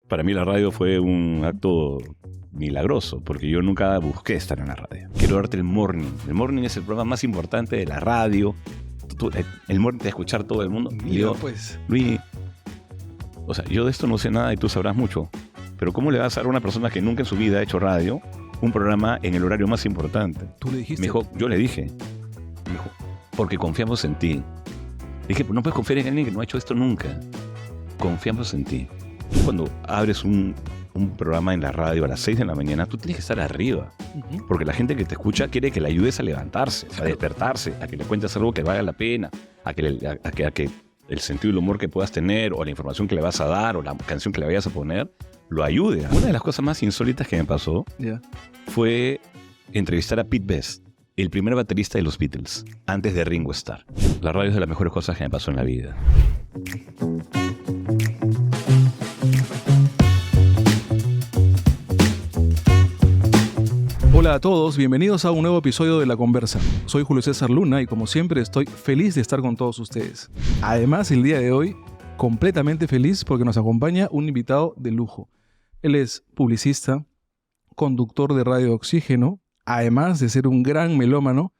para mí la radio fue un acto milagroso, porque yo nunca busqué estar en la radio. Quiero darte el morning. El morning es el programa más importante de la radio. El morning de escuchar todo el mundo. Y yo, pues. Luis, o sea, yo de esto no sé nada y tú sabrás mucho. Pero ¿cómo le vas a dar a una persona que nunca en su vida ha hecho radio un programa en el horario más importante? ¿Tú le dijiste? Me dijo, yo le dije. Me dijo, porque confiamos en ti. Dije, no puedes confiar en alguien que no ha hecho esto nunca. Confiamos en ti. Tú cuando abres un programa en la radio a las 6 de la mañana, tú tienes que estar arriba. Porque la gente que te escucha quiere que le ayudes a levantarse, a despertarse, a que le cuentes algo que valga la pena, a que el sentido del humor que puedas tener, o la información que le vas a dar, o la canción que le vayas a poner, lo ayude. Una de las cosas más insólitas que me pasó fue entrevistar a Pete Best, el primer baterista de los Beatles, antes de Ringo Starr. La radio es de las mejores cosas que me pasó en la vida. Hola a todos, bienvenidos a un nuevo episodio de La Conversa. Soy Julio César Luna y como siempre estoy feliz de estar con todos ustedes. Además, el día de hoy, completamente feliz porque nos acompaña un invitado de lujo. Él es publicista, conductor de Radio Oxígeno, además de ser un gran melómano.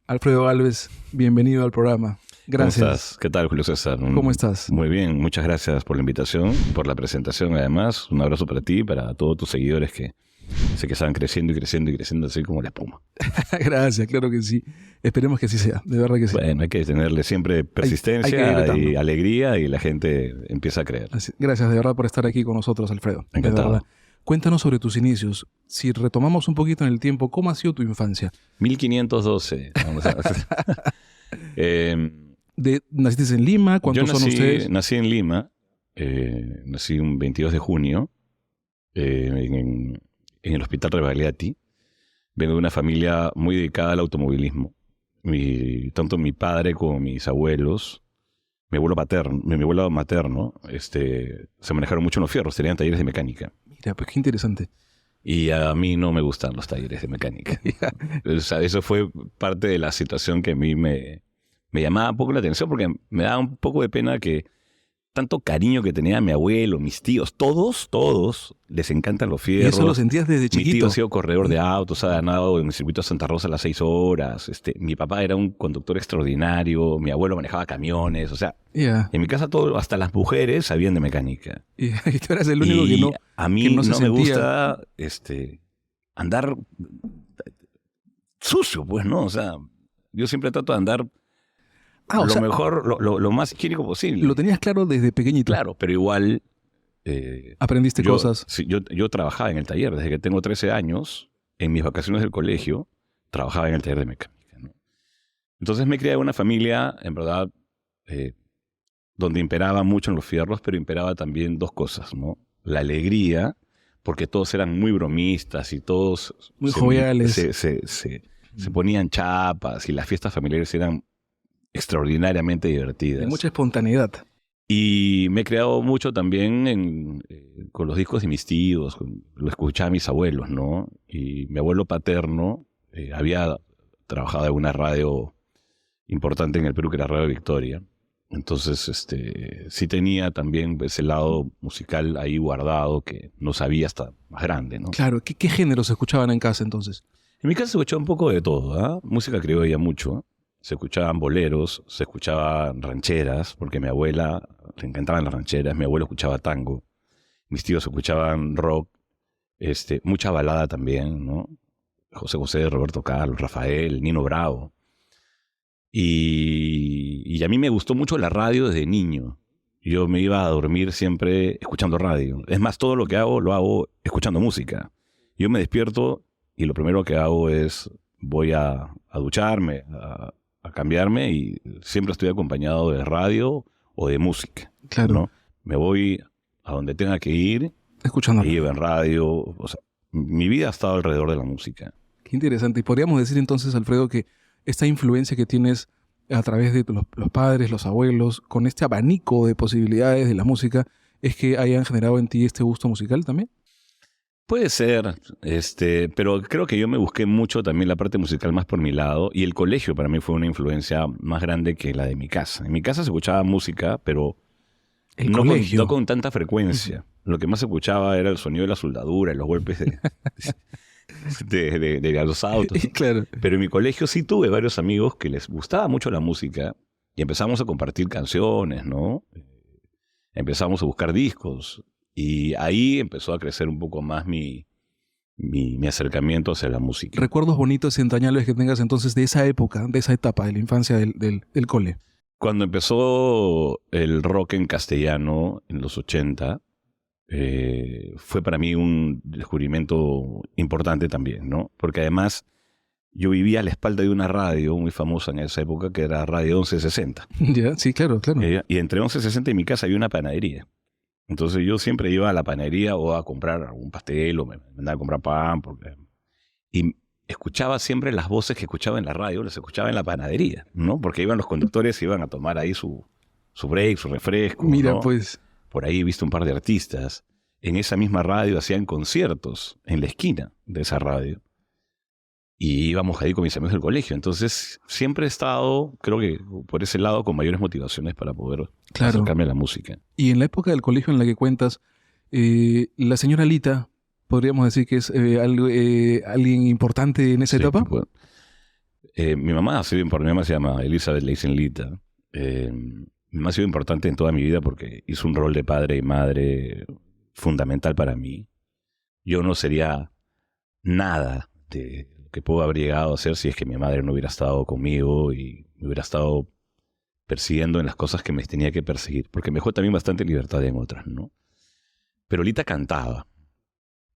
Alfredo Gálvez, bienvenido al programa. Gracias. ¿Cómo estás? ¿Qué tal, Julio César? ¿Cómo estás? Muy bien, muchas gracias por la invitación, por la presentación además. Un abrazo para ti y para todos tus seguidores que sé que estaban creciendo y creciendo y creciendo así como la espuma. Gracias, claro que sí. Esperemos que así sea, de verdad que sí. Bueno, hay que tenerle siempre persistencia y alegría y la gente empieza a creer. Gracias de verdad por estar aquí con nosotros, Alfredo. Encantado. Cuéntanos sobre tus inicios. Si retomamos un poquito en el tiempo, ¿cómo ha sido tu infancia? 1512. Vamos a ¿Naciste en Lima? ¿Cuántos son ustedes? Nací en Lima. Nací un 22 de junio en el Hospital Rebagliati. Vengo de una familia muy dedicada al automovilismo. Tanto mi padre como mis abuelos, mi abuelo materno, se manejaron mucho en los fierros, tenían talleres de mecánica. Mira, pues qué interesante. Y a mí no me gustan los talleres de mecánica. O sea, eso fue parte de la situación que a mí me llamaba un poco la atención, porque me daba un poco de pena que tanto cariño que tenía mi abuelo, mis tíos, todos les encantan los fierros. ¿Y eso lo sentías desde chiquito? Mi tío ha sido corredor de autos, ha ganado en el circuito de Santa Rosa las 6 horas. Mi papá era un conductor extraordinario, mi abuelo manejaba camiones, o sea, en mi casa todo, hasta las mujeres sabían de mecánica. Y tú eras el único que no. A mí no me gusta andar sucio, pues, ¿no? O sea, yo siempre trato de andar lo más higiénico posible. Lo tenías claro desde pequeñito. Claro, pero igual... ¿Aprendiste cosas? Sí, yo trabajaba en el taller. Desde que tengo 13 años, en mis vacaciones del colegio, trabajaba en el taller de mecánica, ¿no? Entonces me crié en una familia, en verdad, donde imperaba mucho en los fierros, pero imperaba también dos cosas, ¿no? La alegría, porque todos eran muy bromistas y todos... Muy joviales. Se ponían chapas y las fiestas familiares eran extraordinariamente divertidas. De mucha espontaneidad. Y me he creado mucho también con los discos de mis tíos, lo escuchaba a mis abuelos, ¿no? Y mi abuelo paterno había trabajado en una radio importante en el Perú, que era Radio Victoria. Entonces, sí tenía también ese lado musical ahí guardado que no sabía hasta más grande, ¿no? Claro, ¿qué géneros se escuchaban en casa entonces? En mi casa se escuchaba un poco de todo, ¿ah? Música criolla mucho. Se escuchaban boleros, se escuchaban rancheras, porque a mi abuela le encantaban las rancheras, mi abuelo escuchaba tango, mis tíos escuchaban rock, mucha balada también, ¿no? José José, Roberto Carlos, Rafael, Nino Bravo. Y a mí me gustó mucho la radio desde niño. Yo me iba a dormir siempre escuchando radio. Es más, todo lo que hago, lo hago escuchando música. Yo me despierto y lo primero que hago es voy a ducharme, a cambiarme, y siempre estoy acompañado de radio o de música. Claro. ¿No? Me voy a donde tenga que ir, escuchando. Y en radio. O sea, mi vida ha estado alrededor de la música. Qué interesante. Y podríamos decir entonces, Alfredo, que esta influencia que tienes a través de los padres, los abuelos, con este abanico de posibilidades de la música, es que hayan generado en ti este gusto musical también. Puede ser, pero creo que yo me busqué mucho también la parte musical más por mi lado, y el colegio para mí fue una influencia más grande que la de mi casa. En mi casa se escuchaba música, pero no con tanta frecuencia. Lo que más escuchaba era el sonido de la soldadura y los golpes de los autos. Claro. Pero en mi colegio sí tuve varios amigos que les gustaba mucho la música y empezamos a compartir canciones, ¿no? Empezamos a buscar discos y ahí empezó a crecer un poco más mi acercamiento hacia la música. Recuerdos bonitos y entrañables que tengas entonces de esa época, de esa etapa de la infancia del cole. Cuando empezó el rock en castellano en los 80, fue para mí un descubrimiento importante también, ¿no? Porque además yo vivía a la espalda de una radio muy famosa en esa época que era Radio 1160. Ya, sí, claro. Y entre 1160 y mi casa había una panadería. Entonces yo siempre iba a la panadería o a comprar algún pastel o me mandaba a comprar pan. Y escuchaba siempre las voces que escuchaba en la radio, las escuchaba en la panadería, ¿no? Porque iban los conductores y iban a tomar ahí su break, su refresco. Mira, ¿no? pues. Por ahí he visto un par de artistas. En esa misma radio hacían conciertos en la esquina de esa radio. Y íbamos ahí con mis amigos del colegio. Entonces siempre he estado, creo que por ese lado, con mayores motivaciones para poder acercarme a la música. Y en la época del colegio en la que cuentas, la señora Lita, podríamos decir que es alguien importante en esa etapa. Pues, mi mamá se llama Elizabeth Leisen Lita. Mi mamá ha sido importante en toda mi vida porque hizo un rol de padre y madre fundamental para mí. Yo no sería nada de lo que puedo haber llegado a ser si es que mi madre no hubiera estado conmigo y me hubiera estado persiguiendo en las cosas que me tenía que perseguir, porque me dejó también bastante libertad en otras, ¿no? Pero Lita cantaba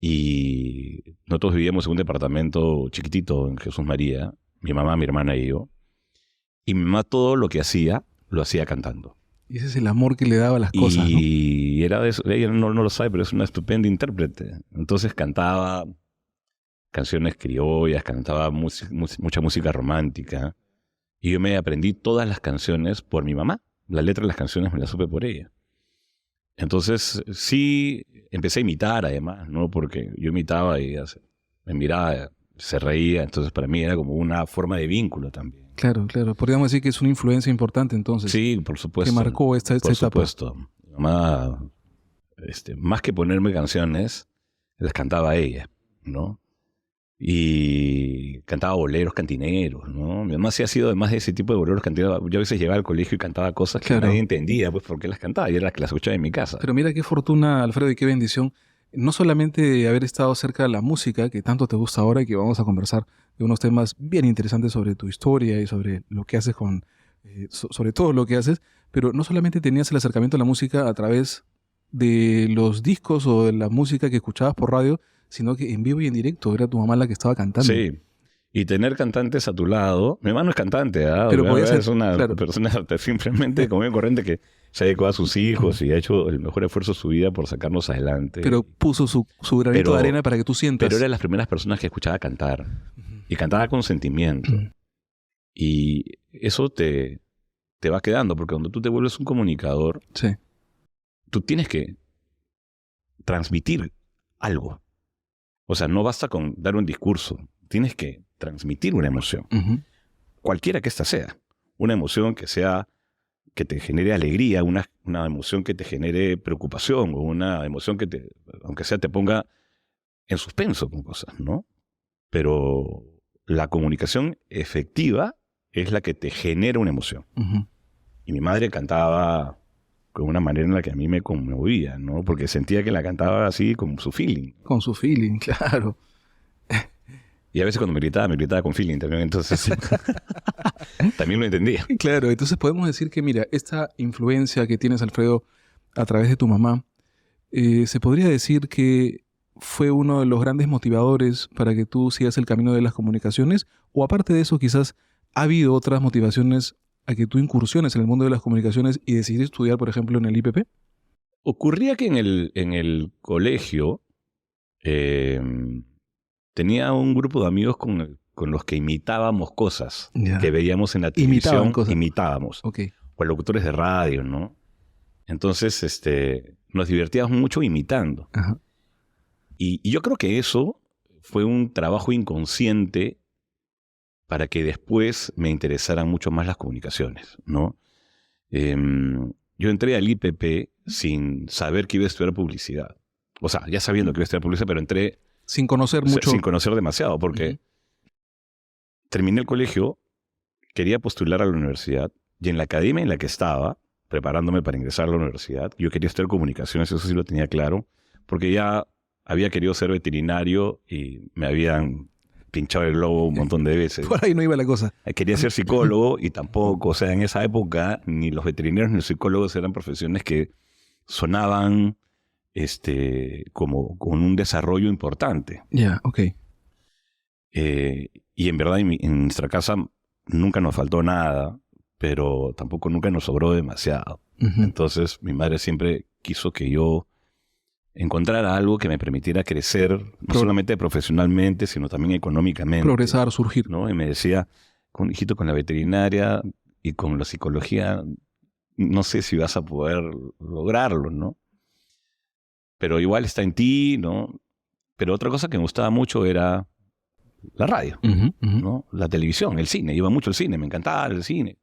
y nosotros vivíamos en un departamento chiquitito en Jesús María, mi mamá, mi hermana y yo, y mi mamá todo lo que hacía, lo hacía cantando. Y ese es el amor que le daba a las cosas, ¿no? Y era de eso, ella no lo sabe, pero es una estupenda intérprete. Entonces cantaba canciones criollas, cantaba mucha música romántica. Y yo me aprendí todas las canciones por mi mamá. La letra de las canciones me las supe por ella. Entonces sí empecé a imitar además, ¿no? Porque yo imitaba y ella me miraba, se reía. Entonces para mí era como una forma de vínculo también. Claro. Podríamos decir que es una influencia importante entonces. Sí, por supuesto. Que marcó esta etapa. Por supuesto. Mi mamá, más que ponerme canciones, las cantaba ella, ¿no? Y cantaba boleros cantineros, ¿no? Mi mamá sí ha sido además de ese tipo de boleros cantineros. Yo a veces llegaba al colegio y cantaba cosas que nadie entendía, pues, por qué las cantaba. Y era las que las escuchaba en mi casa. Pero mira qué fortuna, Alfredo, y qué bendición. No solamente de haber estado cerca de la música, que tanto te gusta ahora y que vamos a conversar de unos temas bien interesantes sobre tu historia y sobre lo que haces sobre todo lo que haces, pero no solamente tenías el acercamiento a la música a través de los discos o de la música que escuchabas por radio, sino que en vivo y en directo era tu mamá la que estaba cantando. Sí, y tener cantantes a tu lado. Mi mamá no es cantante, ¿ah? Pero podía ser, es una persona simplemente común y corriente que se dedicó a sus hijos y ha hecho el mejor esfuerzo de su vida por sacarnos adelante. Pero puso su granito de arena para que tú sientas. Pero era de las primeras personas que escuchaba cantar. Y cantaba con sentimiento. Y eso te va quedando, porque cuando tú te vuelves un comunicador, sí, tú tienes que transmitir algo. O sea, no basta con dar un discurso. Tienes que transmitir una emoción. Cualquiera que ésta sea. Una emoción que te genere alegría, una emoción que te genere preocupación, o una emoción que aunque sea, te ponga en suspenso con cosas, ¿no? Pero la comunicación efectiva es la que te genera una emoción. Y mi madre cantaba con una manera en la que a mí me conmovía, ¿no? Porque sentía que la cantaba así con su feeling. Con su feeling, claro. Y a veces cuando me gritaba con feeling también, entonces también lo entendía. Claro, entonces podemos decir que, mira, esta influencia que tienes, Alfredo, a través de tu mamá, se podría decir que fue uno de los grandes motivadores para que tú sigas el camino de las comunicaciones, o aparte de eso, quizás ha habido otras motivaciones a que tú incursiones en el mundo de las comunicaciones y decidiste estudiar, por ejemplo, en el IPP. Ocurría que en el colegio tenía un grupo de amigos con los que imitábamos cosas que veíamos en la televisión. Imitábamos. Okay. O locutores de radio, ¿no? Entonces, nos divertíamos mucho imitando. Ajá. Y yo creo que eso fue un trabajo inconsciente para que después me interesaran mucho más las comunicaciones, ¿no? Yo entré al IPP sin saber que iba a estudiar publicidad. O sea, ya sabiendo que iba a estudiar publicidad, pero entré Sin conocer mucho. sin conocer demasiado, porque terminé el colegio, quería postular a la universidad, y en la academia en la que estaba, preparándome para ingresar a la universidad, yo quería estudiar comunicaciones, eso sí lo tenía claro, porque ya había querido ser veterinario y me habían pinchado el globo un montón de veces. Por ahí no iba la cosa. Quería ser psicólogo y tampoco, o sea, en esa época ni los veterinarios ni los psicólogos eran profesiones que sonaban como con un desarrollo importante. Ya, ok. Y en verdad en nuestra casa nunca nos faltó nada, pero tampoco nunca nos sobró demasiado. Entonces mi madre siempre quiso que yo encontrara algo que me permitiera crecer, no solamente profesionalmente, sino también económicamente. Progresar, surgir. ¿No? Y me decía, hijito, con la veterinaria y con la psicología, no sé si vas a poder lograrlo, ¿no? Pero igual está en ti, ¿no? Pero otra cosa que me gustaba mucho era la radio, ¿no? La televisión, el cine. Iba mucho al cine, me encantaba el cine.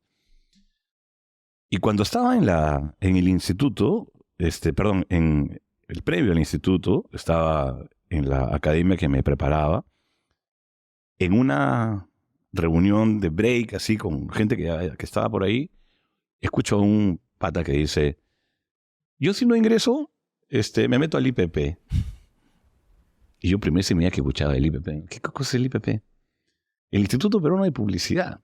Y cuando estaba en el instituto, en el previo al instituto, estaba en la academia que me preparaba, en una reunión de break, así, con gente que estaba por ahí, escucho a un pata que dice, yo si no ingreso, me meto al IPP. Y yo primero se me veía que escuchaba el IPP. ¿Qué cosa es el IPP? El Instituto Peruano de Publicidad.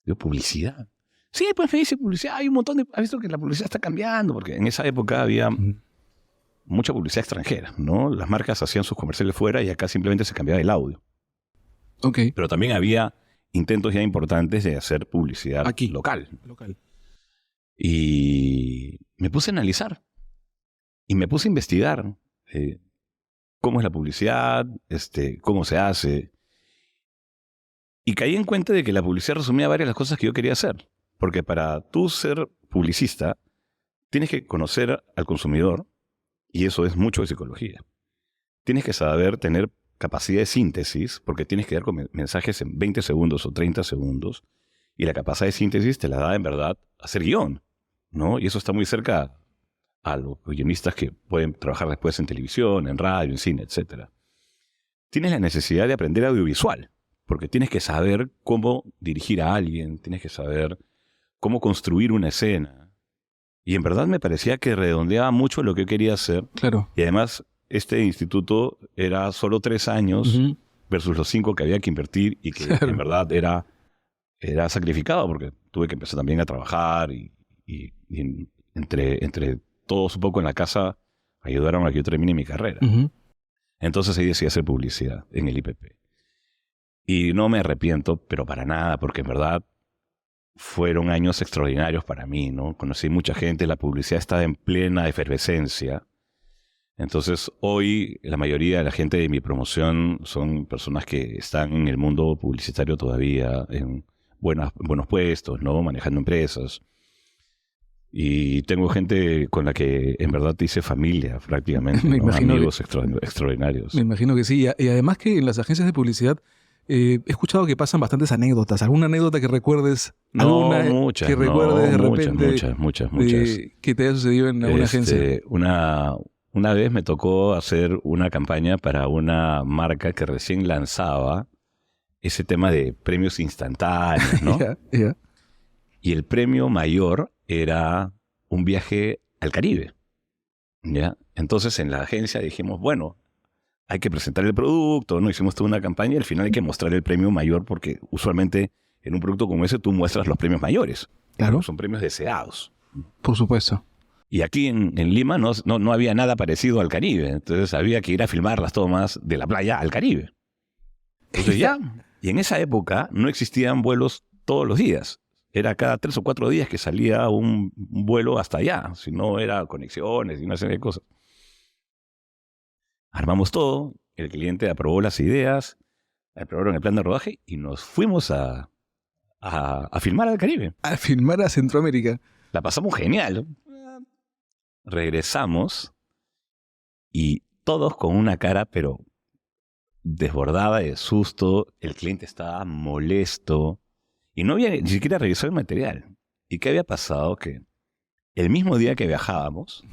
Yo, ¿publicidad? Sí, pues me dice publicidad. Hay un montón de... ¿Has visto que la publicidad está cambiando? Porque en esa época había mucha publicidad extranjera, ¿no? Las marcas hacían sus comerciales fuera y acá simplemente se cambiaba el audio. Ok. Pero también había intentos ya importantes de hacer publicidad aquí, local. Local. Y me puse a analizar. Y me puse a investigar cómo es la publicidad, cómo se hace. Y caí en cuenta de que la publicidad resumía varias de las cosas que yo quería hacer. Porque para tú ser publicista, tienes que conocer al consumidor, y eso es mucho de psicología. Tienes que saber tener capacidad de síntesis, porque tienes que dar mensajes en 20 segundos o 30 segundos, y la capacidad de síntesis te la da en verdad hacer guión, ¿no? Y eso está muy cerca a los guionistas que pueden trabajar después en televisión, en radio, en cine, etc. Tienes la necesidad de aprender audiovisual, porque tienes que saber cómo dirigir a alguien, tienes que saber cómo construir una escena. Y en verdad me parecía que redondeaba mucho lo que yo quería hacer. Claro. Y además, este instituto era solo 3 años versus los 5 que había que invertir y que en verdad era sacrificado, porque tuve que empezar también a trabajar y entre todos un poco en la casa ayudaron a que yo termine mi carrera. Entonces ahí decidí hacer publicidad en el IPP. Y no me arrepiento, pero para nada, porque en verdad fueron años extraordinarios para mí, ¿no? Conocí mucha gente, la publicidad estaba en plena efervescencia. Entonces hoy la mayoría de la gente de mi promoción son personas que están en el mundo publicitario todavía, en buenos puestos, ¿no? Manejando empresas. Y tengo gente con la que en verdad hice familia prácticamente, Me ¿no? imagino Amigos extraordinarios. Me imagino que sí. Y además que en las agencias de publicidad he escuchado que pasan bastantes anécdotas. ¿Alguna anécdota que recuerdes? ¿Alguna muchas, que recuerdes de repente? Muchas. Que te haya sucedido en alguna agencia. Una vez me tocó hacer una campaña para una marca que recién lanzaba ese tema de premios instantáneos, ¿no? Yeah. Y el premio mayor era un viaje al Caribe, ¿ya? Entonces en la agencia dijimos, bueno, hay que presentar el producto, ¿no? Hicimos toda una campaña y al final hay que mostrar el premio mayor porque usualmente en un producto como ese tú muestras los premios mayores. Claro. Son premios deseados. Por supuesto. Y aquí en Lima no había nada parecido al Caribe. Entonces había que ir a filmar las tomas de la playa al Caribe. Entonces ya, y en esa época no existían vuelos todos los días. Era cada 3 o 4 días que salía un vuelo hasta allá. Si no, era conexiones y una serie de cosas. Armamos todo, el cliente aprobó las ideas, aprobaron el plan de rodaje y nos fuimos a filmar al Caribe. A filmar a Centroamérica. La pasamos genial. Regresamos y todos con una cara, pero desbordada de susto. El cliente estaba molesto y no había ni siquiera revisado el material. ¿Y qué había pasado? Que el mismo día que viajábamos,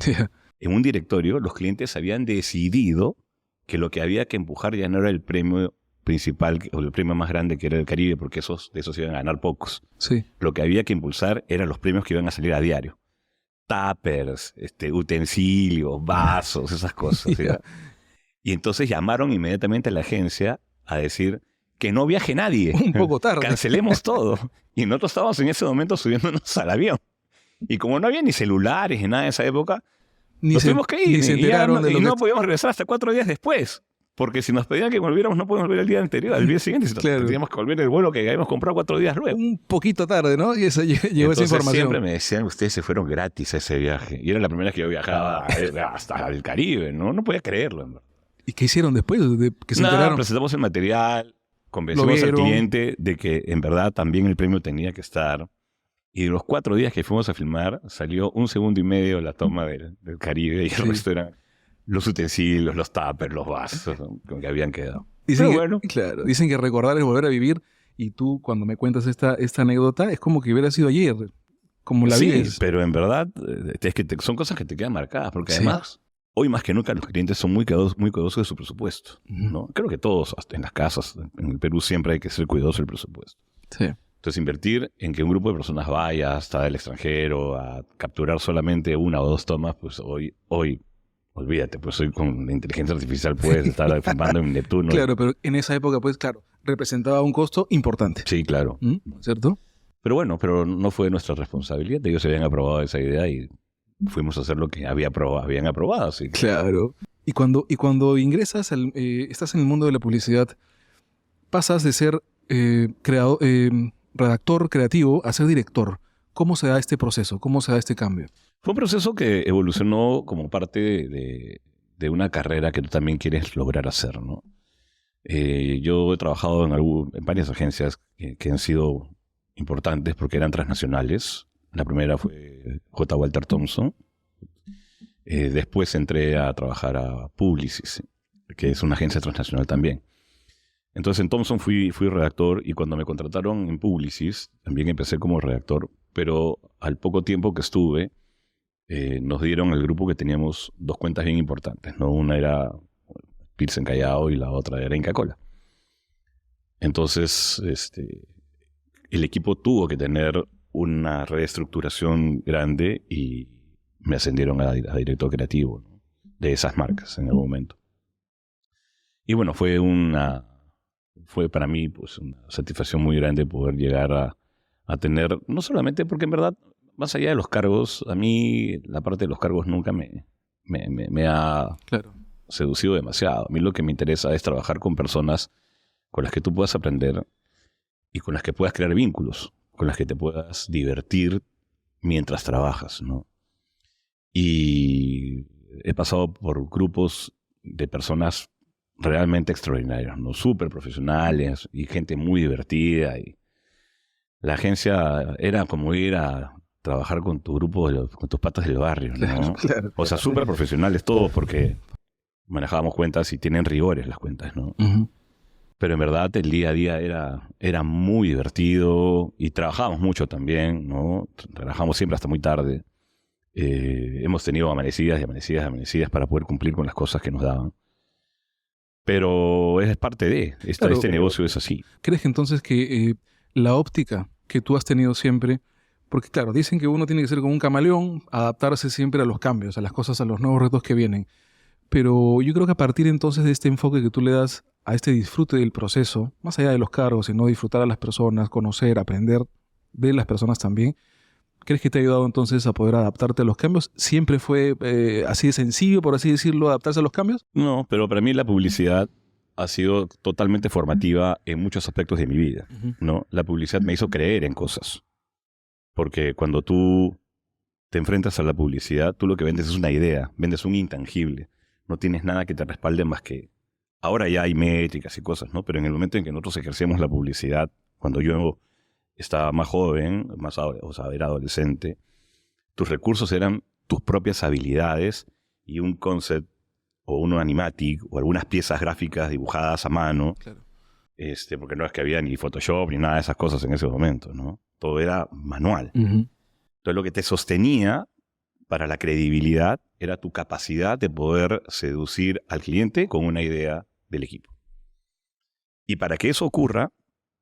en un directorio, los clientes habían decidido que lo que había que empujar ya no era el premio principal o el premio más grande, que era el Caribe, porque de esos iban a ganar pocos. Sí. Lo que había que impulsar eran los premios que iban a salir a diario. Tuppers, utensilios, vasos, esas cosas. ¿sí? Y entonces llamaron inmediatamente a la agencia a decir que no viaje nadie. Un poco tarde. Cancelemos todo. Y nosotros estábamos en ese momento subiéndonos al avión. Y como no había ni celulares ni nada en esa época, nos tuvimos que ir. Ni se enteraron de lo y no que... podíamos regresar hasta 4 días después. Porque si nos pedían que volviéramos, no podíamos volver el día anterior, al día siguiente. Claro. Teníamos que volver el vuelo que habíamos comprado 4 días luego. Un poquito tarde, ¿no? Y eso, llegó Entonces, esa información. siempre me decían, ustedes se fueron gratis a ese viaje. Y era la primera vez que yo viajaba hasta el Caribe, ¿no? No podía creerlo. ¿no? ¿Y qué hicieron después de que se enteraron? Presentamos el material, convencimos al cliente de que en verdad también el premio tenía que estar. Y de los 4 días que fuimos a filmar, salió 1 segundo y medio la toma del Caribe y el resto eran los utensilios, los tuppers, los vasos, ¿no? Como que habían quedado. Dicen que recordar es volver a vivir. Y tú, cuando me cuentas esta anécdota, es como que hubiera sido ayer, como la vives. Sí, pero en verdad es que son cosas que te quedan marcadas, porque además, hoy más que nunca los clientes son muy cuidadosos de su presupuesto, ¿no? Creo que todos, hasta en las casas, en el Perú siempre hay que ser cuidadosos del presupuesto. Sí. Entonces, invertir en que un grupo de personas vaya hasta el extranjero a capturar solamente 1 o 2 tomas, pues hoy olvídate, pues hoy con la inteligencia artificial puedes estar filmando en Neptuno. Claro, pero en esa época, pues claro, representaba un costo importante. Sí, claro. ¿Cierto? Pero bueno, pero no fue nuestra responsabilidad. Ellos habían aprobado esa idea y fuimos a hacer lo que habían aprobado. Así que... Claro. Y cuando ingresas, estás en el mundo de la publicidad, pasas de ser redactor creativo a ser director. ¿Cómo se da este proceso? ¿Cómo se da este cambio? Fue un proceso que evolucionó como parte de una carrera que tú también quieres lograr hacer, ¿no? Yo he trabajado en varias agencias que han sido importantes porque eran transnacionales. La primera fue J. Walter Thompson. Después entré a trabajar a Publicis, que es una agencia transnacional también. Entonces en Thompson fui redactor y cuando me contrataron en Publicis también empecé como redactor, pero al poco tiempo que estuve nos dieron el grupo que teníamos 2 cuentas bien importantes, ¿no? Una era Pilsen Callao y la otra era Inca Kola. Entonces el equipo tuvo que tener una reestructuración grande y me ascendieron a director creativo, ¿no? De esas marcas en algún momento. Y bueno, fue para mí pues una satisfacción muy grande poder llegar a tener, no solamente porque en verdad, más allá de los cargos, a mí la parte de los cargos nunca me ha seducido demasiado. A mí lo que me interesa es trabajar con personas con las que tú puedas aprender y con las que puedas crear vínculos, con las que te puedas divertir mientras trabajas, ¿no? Y he pasado por grupos de personas realmente extraordinarios, ¿no? Súper profesionales y gente muy divertida. Y la agencia era como ir a trabajar con tu grupo, con tus patas del barrio, ¿no? Claro. O sea, súper profesionales todos porque manejábamos cuentas y tienen rigores las cuentas, ¿no? Pero en verdad el día a día era muy divertido y trabajábamos mucho también, ¿no? Trabajamos siempre hasta muy tarde. Hemos tenido amanecidas y amanecidas y amanecidas para poder cumplir con las cosas que nos daban. Pero es parte de este negocio, es así. ¿Crees que entonces que la óptica que tú has tenido siempre, porque claro, dicen que uno tiene que ser como un camaleón, adaptarse siempre a los cambios, a las cosas, a los nuevos retos que vienen, pero yo creo que a partir entonces de este enfoque que tú le das a este disfrute del proceso, más allá de los cargos, sino disfrutar a las personas, conocer, aprender de las personas también, ¿crees que te ha ayudado entonces a poder adaptarte a los cambios? ¿Siempre fue así de sencillo, por así decirlo, adaptarse a los cambios? No, pero para mí la publicidad ha sido totalmente formativa en muchos aspectos de mi vida, ¿no? La publicidad me hizo creer en cosas. Porque cuando tú te enfrentas a la publicidad, tú lo que vendes es una idea, vendes un intangible. No tienes nada que te respalde más que... Ahora ya hay métricas y cosas, ¿no? Pero en el momento en que nosotros ejercemos la publicidad, cuando yo estaba más joven, era adolescente, tus recursos eran tus propias habilidades y un concept o un animatic o algunas piezas gráficas dibujadas a mano, claro. Porque no es que había ni Photoshop ni nada de esas cosas en ese momento, ¿no? Todo era manual. Entonces lo que te sostenía para la credibilidad era tu capacidad de poder seducir al cliente con una idea del equipo. Y para que eso ocurra,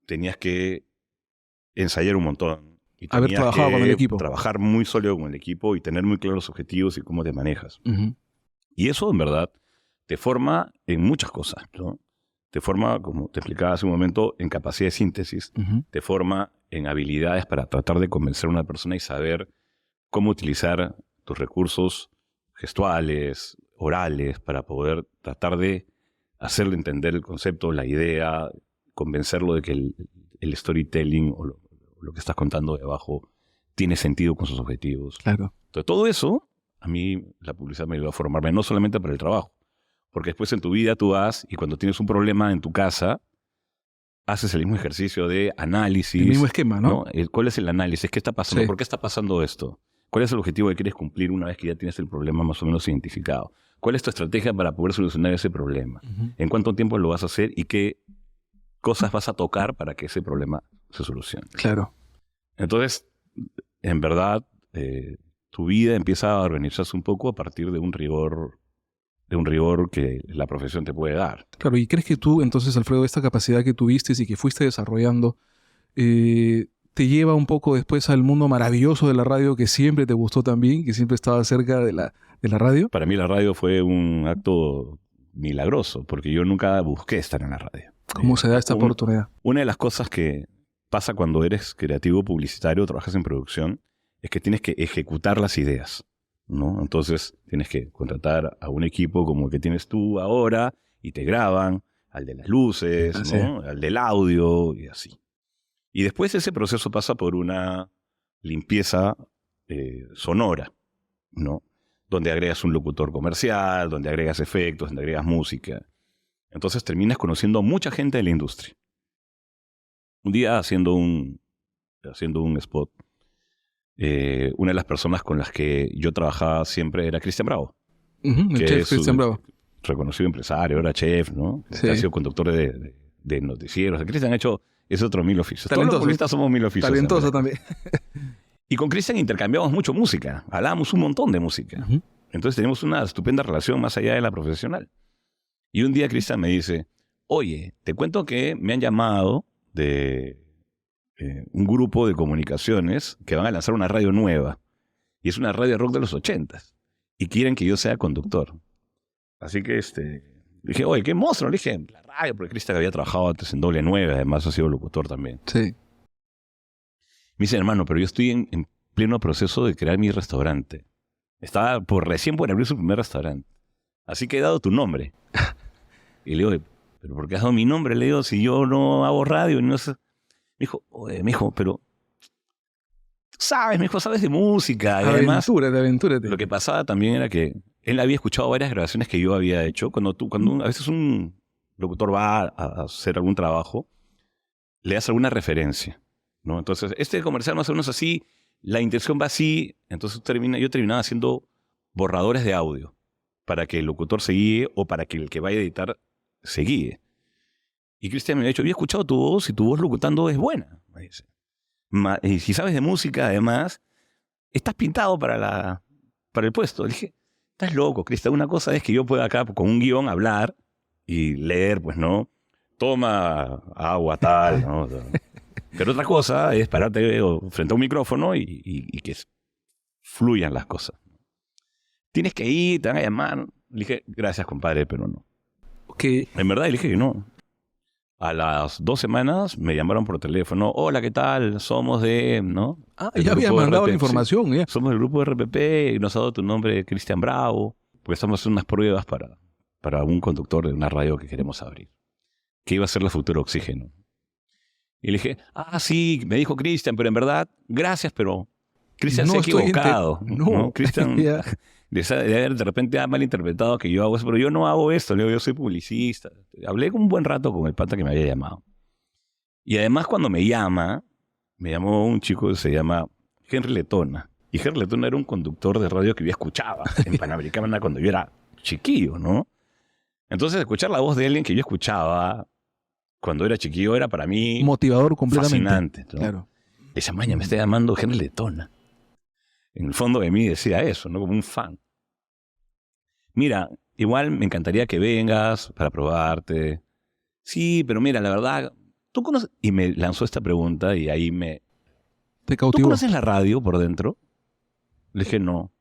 tenías que ensayar un montón. Y Haber tenías trabajado que con el equipo. trabajar muy sólido con el equipo y tener muy claros los objetivos y cómo te manejas. Ujú. Y eso, en verdad, te forma en muchas cosas, ¿no? Te forma, como te explicaba hace un momento, en capacidad de síntesis. Ujú. Te forma en habilidades para tratar de convencer a una persona y saber cómo utilizar tus recursos gestuales, orales, para poder tratar de hacerle entender el concepto, la idea, convencerlo de que el storytelling o lo que estás contando de abajo tiene sentido con sus objetivos. Claro. Entonces, todo eso, a mí la publicidad me ayudó a formarme, no solamente para el trabajo, porque después en tu vida tú vas y cuando tienes un problema en tu casa, haces el mismo ejercicio de análisis. El mismo esquema, ¿no? ¿Cuál es el análisis? ¿Qué está pasando? Sí. ¿Por qué está pasando esto? ¿Cuál es el objetivo que quieres cumplir una vez que ya tienes el problema más o menos identificado? ¿Cuál es tu estrategia para poder solucionar ese problema? Ujú. ¿En cuánto tiempo lo vas a hacer y qué cosas vas a tocar para que ese problema se solucione? Claro. Entonces, en verdad, tu vida empieza a organizarse un poco a partir de un rigor que la profesión te puede dar. Claro, ¿y crees que tú, entonces, Alfredo, esta capacidad que tuviste y que fuiste desarrollando, te lleva un poco después al mundo maravilloso de la radio que siempre te gustó también, que siempre estaba cerca de la radio? Para mí la radio fue un acto milagroso, porque yo nunca busqué estar en la radio. ¿Cómo se da esta oportunidad? Una de las cosas que pasa cuando eres creativo publicitario, trabajas en producción, es que tienes que ejecutar las ideas, ¿no? Entonces tienes que contratar a un equipo como el que tienes tú ahora y te graban, al de las luces, ¿no? Sí. Al del audio y así. Y después ese proceso pasa por una limpieza sonora, ¿no? Donde agregas un locutor comercial, donde agregas efectos, donde agregas música. Entonces terminas conociendo a mucha gente de la industria. Un día haciendo un spot, una de las personas con las que yo trabajaba siempre era Cristian Bravo. Ujú, el que chef es Cristian Bravo. Reconocido empresario, ahora chef, ¿no? Sí. Ha sido conductor de noticieros. Cristian ha hecho ese otro mil oficios. Todos los Talentoso. publicistas somos mil oficios. Talentoso en verdad. también. Y con Cristian intercambiamos mucho música. Hablábamos un montón de música. Ujú. Entonces teníamos una estupenda relación más allá de la profesional. Y un día Cristian me dice, oye, te cuento que me han llamado de un grupo de comunicaciones que van a lanzar una radio nueva. Y es una radio rock de los 80s. Y quieren que yo sea conductor. Así que dije, oye, qué monstruo. Le dije, la radio, porque Cristian había trabajado antes en W9, además ha sido locutor también. Sí. Me dice, hermano, pero yo estoy en pleno proceso de crear mi restaurante. Estaba recién por abrir su primer restaurante. Así que he dado tu nombre. Y le digo, ¿pero por qué has dado mi nombre? Le digo, si yo no hago radio. No sé. Me dijo, oye, pero tú sabes, sabes de música. Y además, Aventúrate. lo que pasaba también era que él había escuchado varias grabaciones que yo había hecho. Cuando a veces un locutor va a hacer algún trabajo, le das alguna referencia, ¿no? Entonces, este comercial más o menos así, la intención va así, entonces yo terminaba haciendo borradores de audio para que el locutor se guíe o para que el que vaya a editar se guíe. Y Cristian me ha dicho, había escuchado tu voz y tu voz locutando es buena, me dice. Y si sabes de música, además, estás pintado para el puesto. Le dije, estás loco, Cristian, una cosa es que yo pueda acá con un guión hablar y leer, pues, ¿no? Toma agua, tal, ¿no? Pero otra cosa es pararte frente a un micrófono y que fluyan las cosas. Tienes que ir, te van a llamar. Le dije, gracias, compadre, pero no. Okay. En verdad, le dije que no. A las 2 semanas me llamaron por teléfono. Hola, ¿qué tal? Somos de, ¿no? Ah, El ya había grupo de mandado la RPP. información, Sí, ya. somos del grupo de RPP y nos ha dado tu nombre, Cristian Bravo, porque estamos haciendo unas pruebas para un conductor de una radio que queremos abrir, que iba a ser la Futuro Oxígeno. Y le dije, sí, me dijo Cristian, pero en verdad, gracias, pero Cristian No se ha estoy equivocado. No. Cristian Ya. de haber de repente malinterpretado que yo hago eso, pero yo no hago esto, le digo, yo soy publicista. Hablé un buen rato con el pata que me había llamado. Y además cuando me llamó un chico que se llama Henry Letona. Y Henry Letona era un conductor de radio que yo escuchaba en Panamericana cuando yo era chiquillo, ¿no? Entonces escuchar la voz de alguien que yo escuchaba cuando era chiquillo era para mí Motivador completamente. fascinante, ¿no? Claro. Esa maña me está llamando Henry Letona. en el fondo de mí decía eso, ¿no? Como un fan. Mira, igual me encantaría que vengas para probarte. Sí, pero mira, la verdad, ¿tú conoces? Y me lanzó esta pregunta y ahí Te ¿tú cautivó. conoces la radio por dentro? Le dije, no.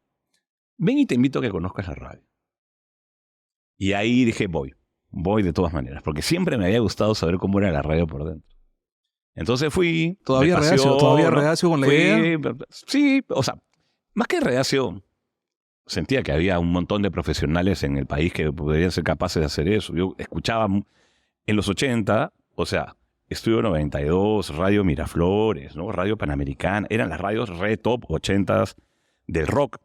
Ven y te invito a que conozcas la radio. Y ahí dije, voy de todas maneras, porque siempre me había gustado saber cómo era la radio por dentro. Entonces fui. Todavía me paseó, todavía ¿no? reacio con la idea. Sí, o sea, más que reacio, sentía que había un montón de profesionales en el país que podrían ser capaces de hacer eso. Yo escuchaba en los 80, o sea, Estudio 92, Radio Miraflores, ¿no? Radio Panamericana, eran las radios re top 80s del rock.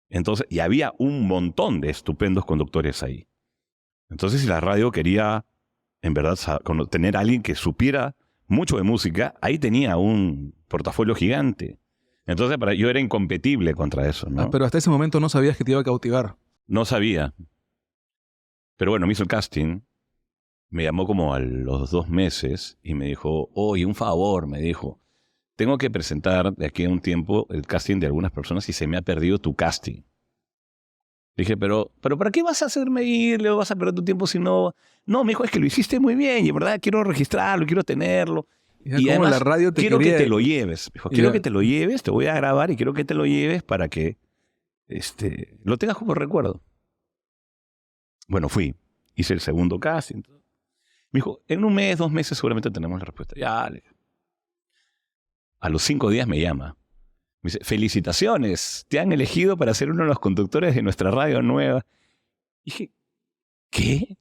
Entonces, y había un montón de estupendos conductores ahí. Entonces, si la radio quería, en verdad, tener a alguien que supiera mucho de música, ahí tenía un portafolio gigante. Entonces, yo era incompetible contra eso, ¿no? Pero hasta ese momento no sabías que te iba a cautivar. No sabía. Pero bueno, me hizo el casting. Me llamó como a los 2 meses y me dijo, oye, un favor, me dijo. Tengo que presentar de aquí a un tiempo el casting de algunas personas y se me ha perdido tu casting. Dije, pero ¿para qué vas a hacerme ir? ¿Le vas a perder tu tiempo si no? No, me dijo, es que lo hiciste muy bien y en verdad quiero registrarlo, quiero tenerlo. Y como además, la radio te quiero quería... que te lo lleves. Dijo, quiero que te lo lleves, te voy a grabar y quiero que te lo lleves para que lo tengas como recuerdo. Bueno, fui. Hice el segundo casting. Me dijo, en 1 mes, 2 meses seguramente tenemos la respuesta. Ya, le dije. A los 5 días me llama. Me dice, felicitaciones, te han elegido para ser uno de los conductores de nuestra radio nueva. Y dije, ¿qué?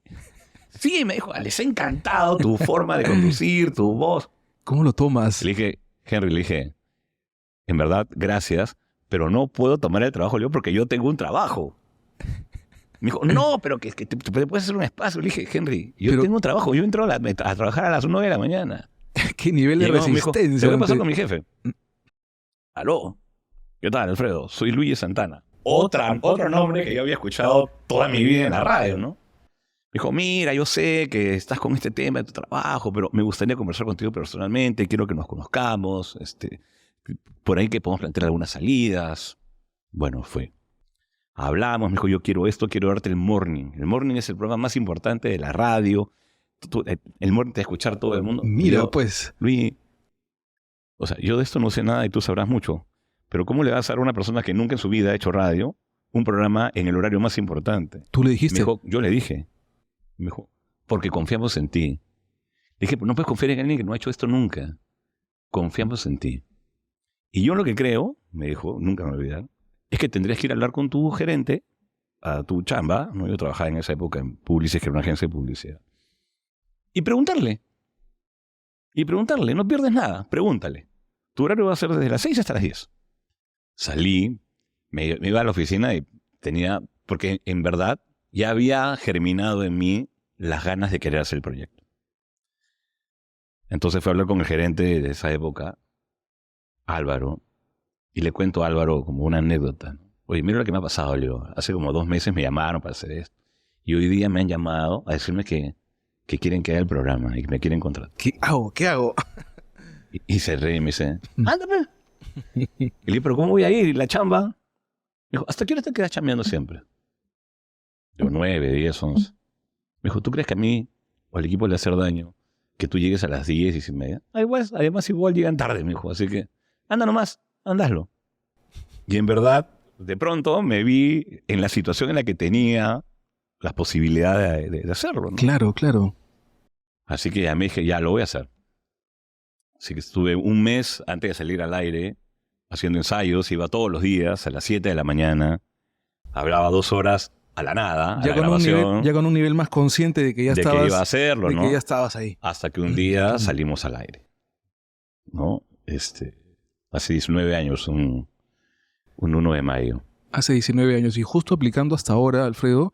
Sí, me dijo, les ha encantado tu forma de conducir, tu voz. ¿Cómo lo tomas? Le dije, Henry, en verdad, gracias, pero no puedo tomar el trabajo yo porque yo tengo un trabajo. Me dijo, no, pero que te puedes hacer un espacio. Le dije, Henry, yo tengo un trabajo, yo entro a trabajar a las 9 de la mañana. ¿Qué nivel de resistencia? Me dijo, ¿qué pasó con mi jefe? Aló, ¿qué tal, Alfredo? Soy Luis Santana. Otro nombre que yo había escuchado toda mi vida en la radio, ¿no? Me dijo, mira, yo sé que estás con este tema de tu trabajo, pero me gustaría conversar contigo personalmente, quiero que nos conozcamos, por ahí que podemos plantear algunas salidas. Bueno, fue. Hablamos, me dijo, yo quiero esto, quiero darte el morning. El morning es el programa más importante de la radio. El morning te va a escuchar todo el mundo. Mira, yo, pues. Luis, o sea, yo de esto no sé nada y tú sabrás mucho. Pero ¿cómo le vas a dar a una persona que nunca en su vida ha hecho radio un programa en el horario más importante? ¿Tú le dijiste? Me dijo, yo le dije. Me dijo, porque confiamos en ti. Le dije, no puedes confiar en alguien que no ha hecho esto nunca. Confiamos en ti. Y yo lo que creo, me dijo, nunca me olvidar, es que tendrías que ir a hablar con tu gerente, a tu chamba, ¿no? Yo trabajaba en esa época en Publicis, que era una agencia de publicidad. Y preguntarle, no pierdes nada, pregúntale. Tu horario va a ser desde las 6 hasta las 10. Salí, me iba a la oficina y tenía, porque en verdad ya había germinado en mí las ganas de querer hacer el proyecto. Entonces fui a hablar con el gerente de esa época, Álvaro, y le cuento a Álvaro como una anécdota. Oye, mira lo que me ha pasado, Leo. Hace como 2 meses me llamaron para hacer esto. Y hoy día me han llamado a decirme que quieren que haga el programa y que me quieren contratar. ¿Qué hago? Y se ríe y me dice, ándame. Y le dije, ¿pero cómo voy a ir? ¿Y la chamba? Me dijo, ¿hasta qué hora te quedas chambeando siempre? Digo, 9, 10, 11. Me dijo, ¿tú crees que a mí o al equipo le va a hacer daño que tú llegues a las 10, 10:30? Además igual llegan tarde, me dijo. Así que, anda nomás, andazlo. Y en verdad, de pronto me vi en la situación en la que tenía las posibilidades de hacerlo, ¿no? Claro, claro. Así que ya me dije, ya lo voy a hacer. Así que estuve 1 mes antes de salir al aire haciendo ensayos, iba todos los días a las 7 de la mañana, hablaba 2 horas a la nada, Ya con un nivel más consciente de que ya estabas... que iba a hacerlo, ¿no? Que ya estabas ahí. Hasta que un día salimos al aire, ¿no? Hace 19 años, un 1 de mayo. Hace 19 años. Y justo aplicando hasta ahora, Alfredo,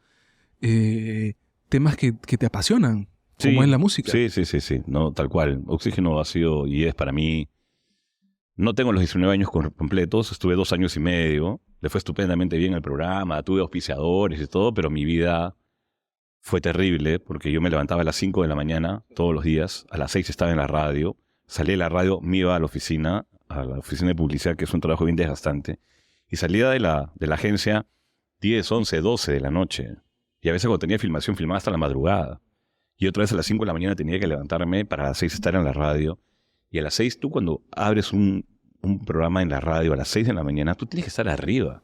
temas que te apasionan, como en la música. Sí. No, tal cual. Oxígeno ha sido y es para mí... No tengo los 19 años completos, estuve 2 años y medio. Le fue estupendamente bien el programa, tuve auspiciadores y todo, pero mi vida fue terrible porque yo me levantaba a las 5 de la mañana todos los días, a las 6 estaba en la radio, salí de la radio, me iba a la oficina de publicidad, que es un trabajo bien desgastante, Y salía de la agencia 10, 11, 12 de la noche. Y a veces cuando tenía filmación, filmaba hasta la madrugada. Y otra vez a las 5 de la mañana tenía que levantarme para las 6 estar en la radio. Y a las 6 tú cuando abres un programa en la radio a las 6 de la mañana, tú tienes que estar arriba.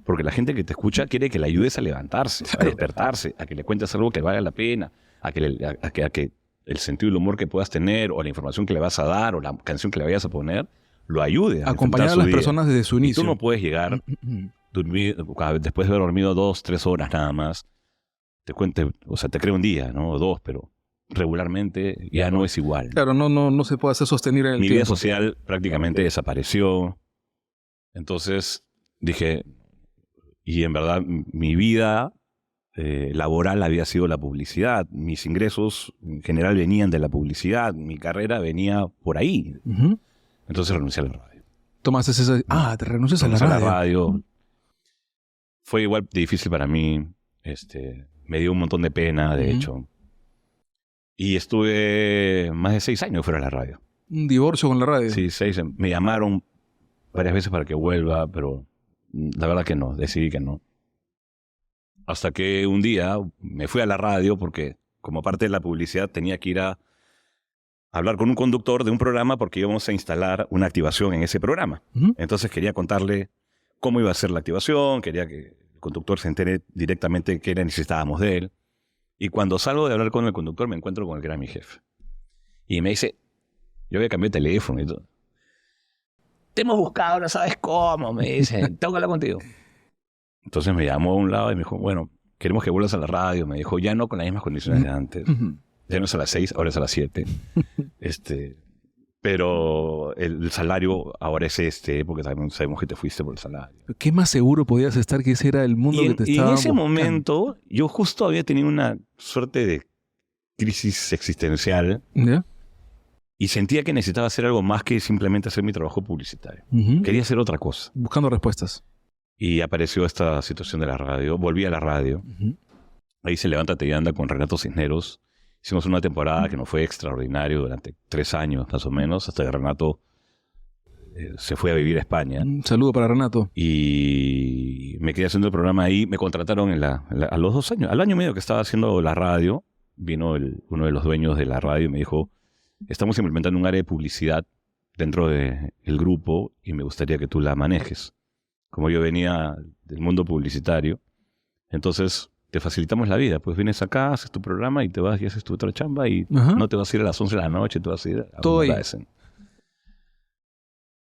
Porque la gente que te escucha quiere que le ayudes a levantarse, a despertarse, a que le cuentes algo que valga la pena, a que el sentido del humor que puedas tener, o la información que le vas a dar, o la canción que le vayas a poner, lo ayude a acompañar a las personas desde su inicio. Y tú no puedes llegar, después de haber dormido 2, 3 horas nada más, te creo un día, ¿no? O 2, pero regularmente ya no es igual. Claro, no se puede hacer sostener en el Mi tiempo. vida social prácticamente desapareció. Entonces dije, y en verdad mi vida laboral había sido la publicidad. Mis ingresos en general venían de la publicidad. Mi carrera venía por ahí. Entonces renuncié a la radio. Tomaste esa... te renuncias a la radio. Fue igual de difícil para mí. Me dio un montón de pena, de hecho. Y estuve más de 6 años fuera de la radio. ¿Un divorcio con la radio? Sí, 6. Me llamaron varias veces para que vuelva, pero la verdad que no. Decidí que no. Hasta que un día me fui a la radio porque, como parte de la publicidad, tenía que ir a hablar con un conductor de un programa porque íbamos a instalar una activación en ese programa. Entonces quería contarle cómo iba a ser la activación, quería que el conductor se entere directamente qué necesitábamos de él. Y cuando salgo de hablar con el conductor me encuentro con el que era mi jefe. Y me dice, yo había cambiado de teléfono y todo. Te hemos buscado, no sabes cómo, me dice, tengo que hablar contigo. Entonces me llamó a un lado y me dijo, bueno, queremos que vuelvas a la radio. Me dijo, ya no con las mismas condiciones de antes. Ya no es a las 6, ahora es a las 7. Pero el salario ahora es porque también sabemos que te fuiste por el salario. ¿Qué más seguro podías estar que ese era el mundo que te estaba Y en ese buscando? momento, yo justo había tenido una suerte de crisis existencial. ¿Ya? Y sentía que necesitaba hacer algo más que simplemente hacer mi trabajo publicitario. Quería hacer otra cosa. Buscando respuestas. Y apareció esta situación de la radio. Volví a la radio. Ahí se Levántate y Anda con Renato Cisneros. Hicimos una temporada que nos fue extraordinario durante 3 años más o menos, hasta que Renato se fue a vivir a España. Un saludo para Renato. Y me quedé haciendo el programa ahí. Me contrataron a los 2 años. Al año y medio que estaba haciendo la radio, vino uno de los dueños de la radio y me dijo, estamos implementando un área de publicidad dentro del grupo y me gustaría que tú la manejes. Como yo venía del mundo publicitario, entonces te facilitamos la vida. Pues vienes acá, haces tu programa y te vas y haces tu otra chamba y no te vas a ir a las 11 de la noche, te vas a ir a todo ahí.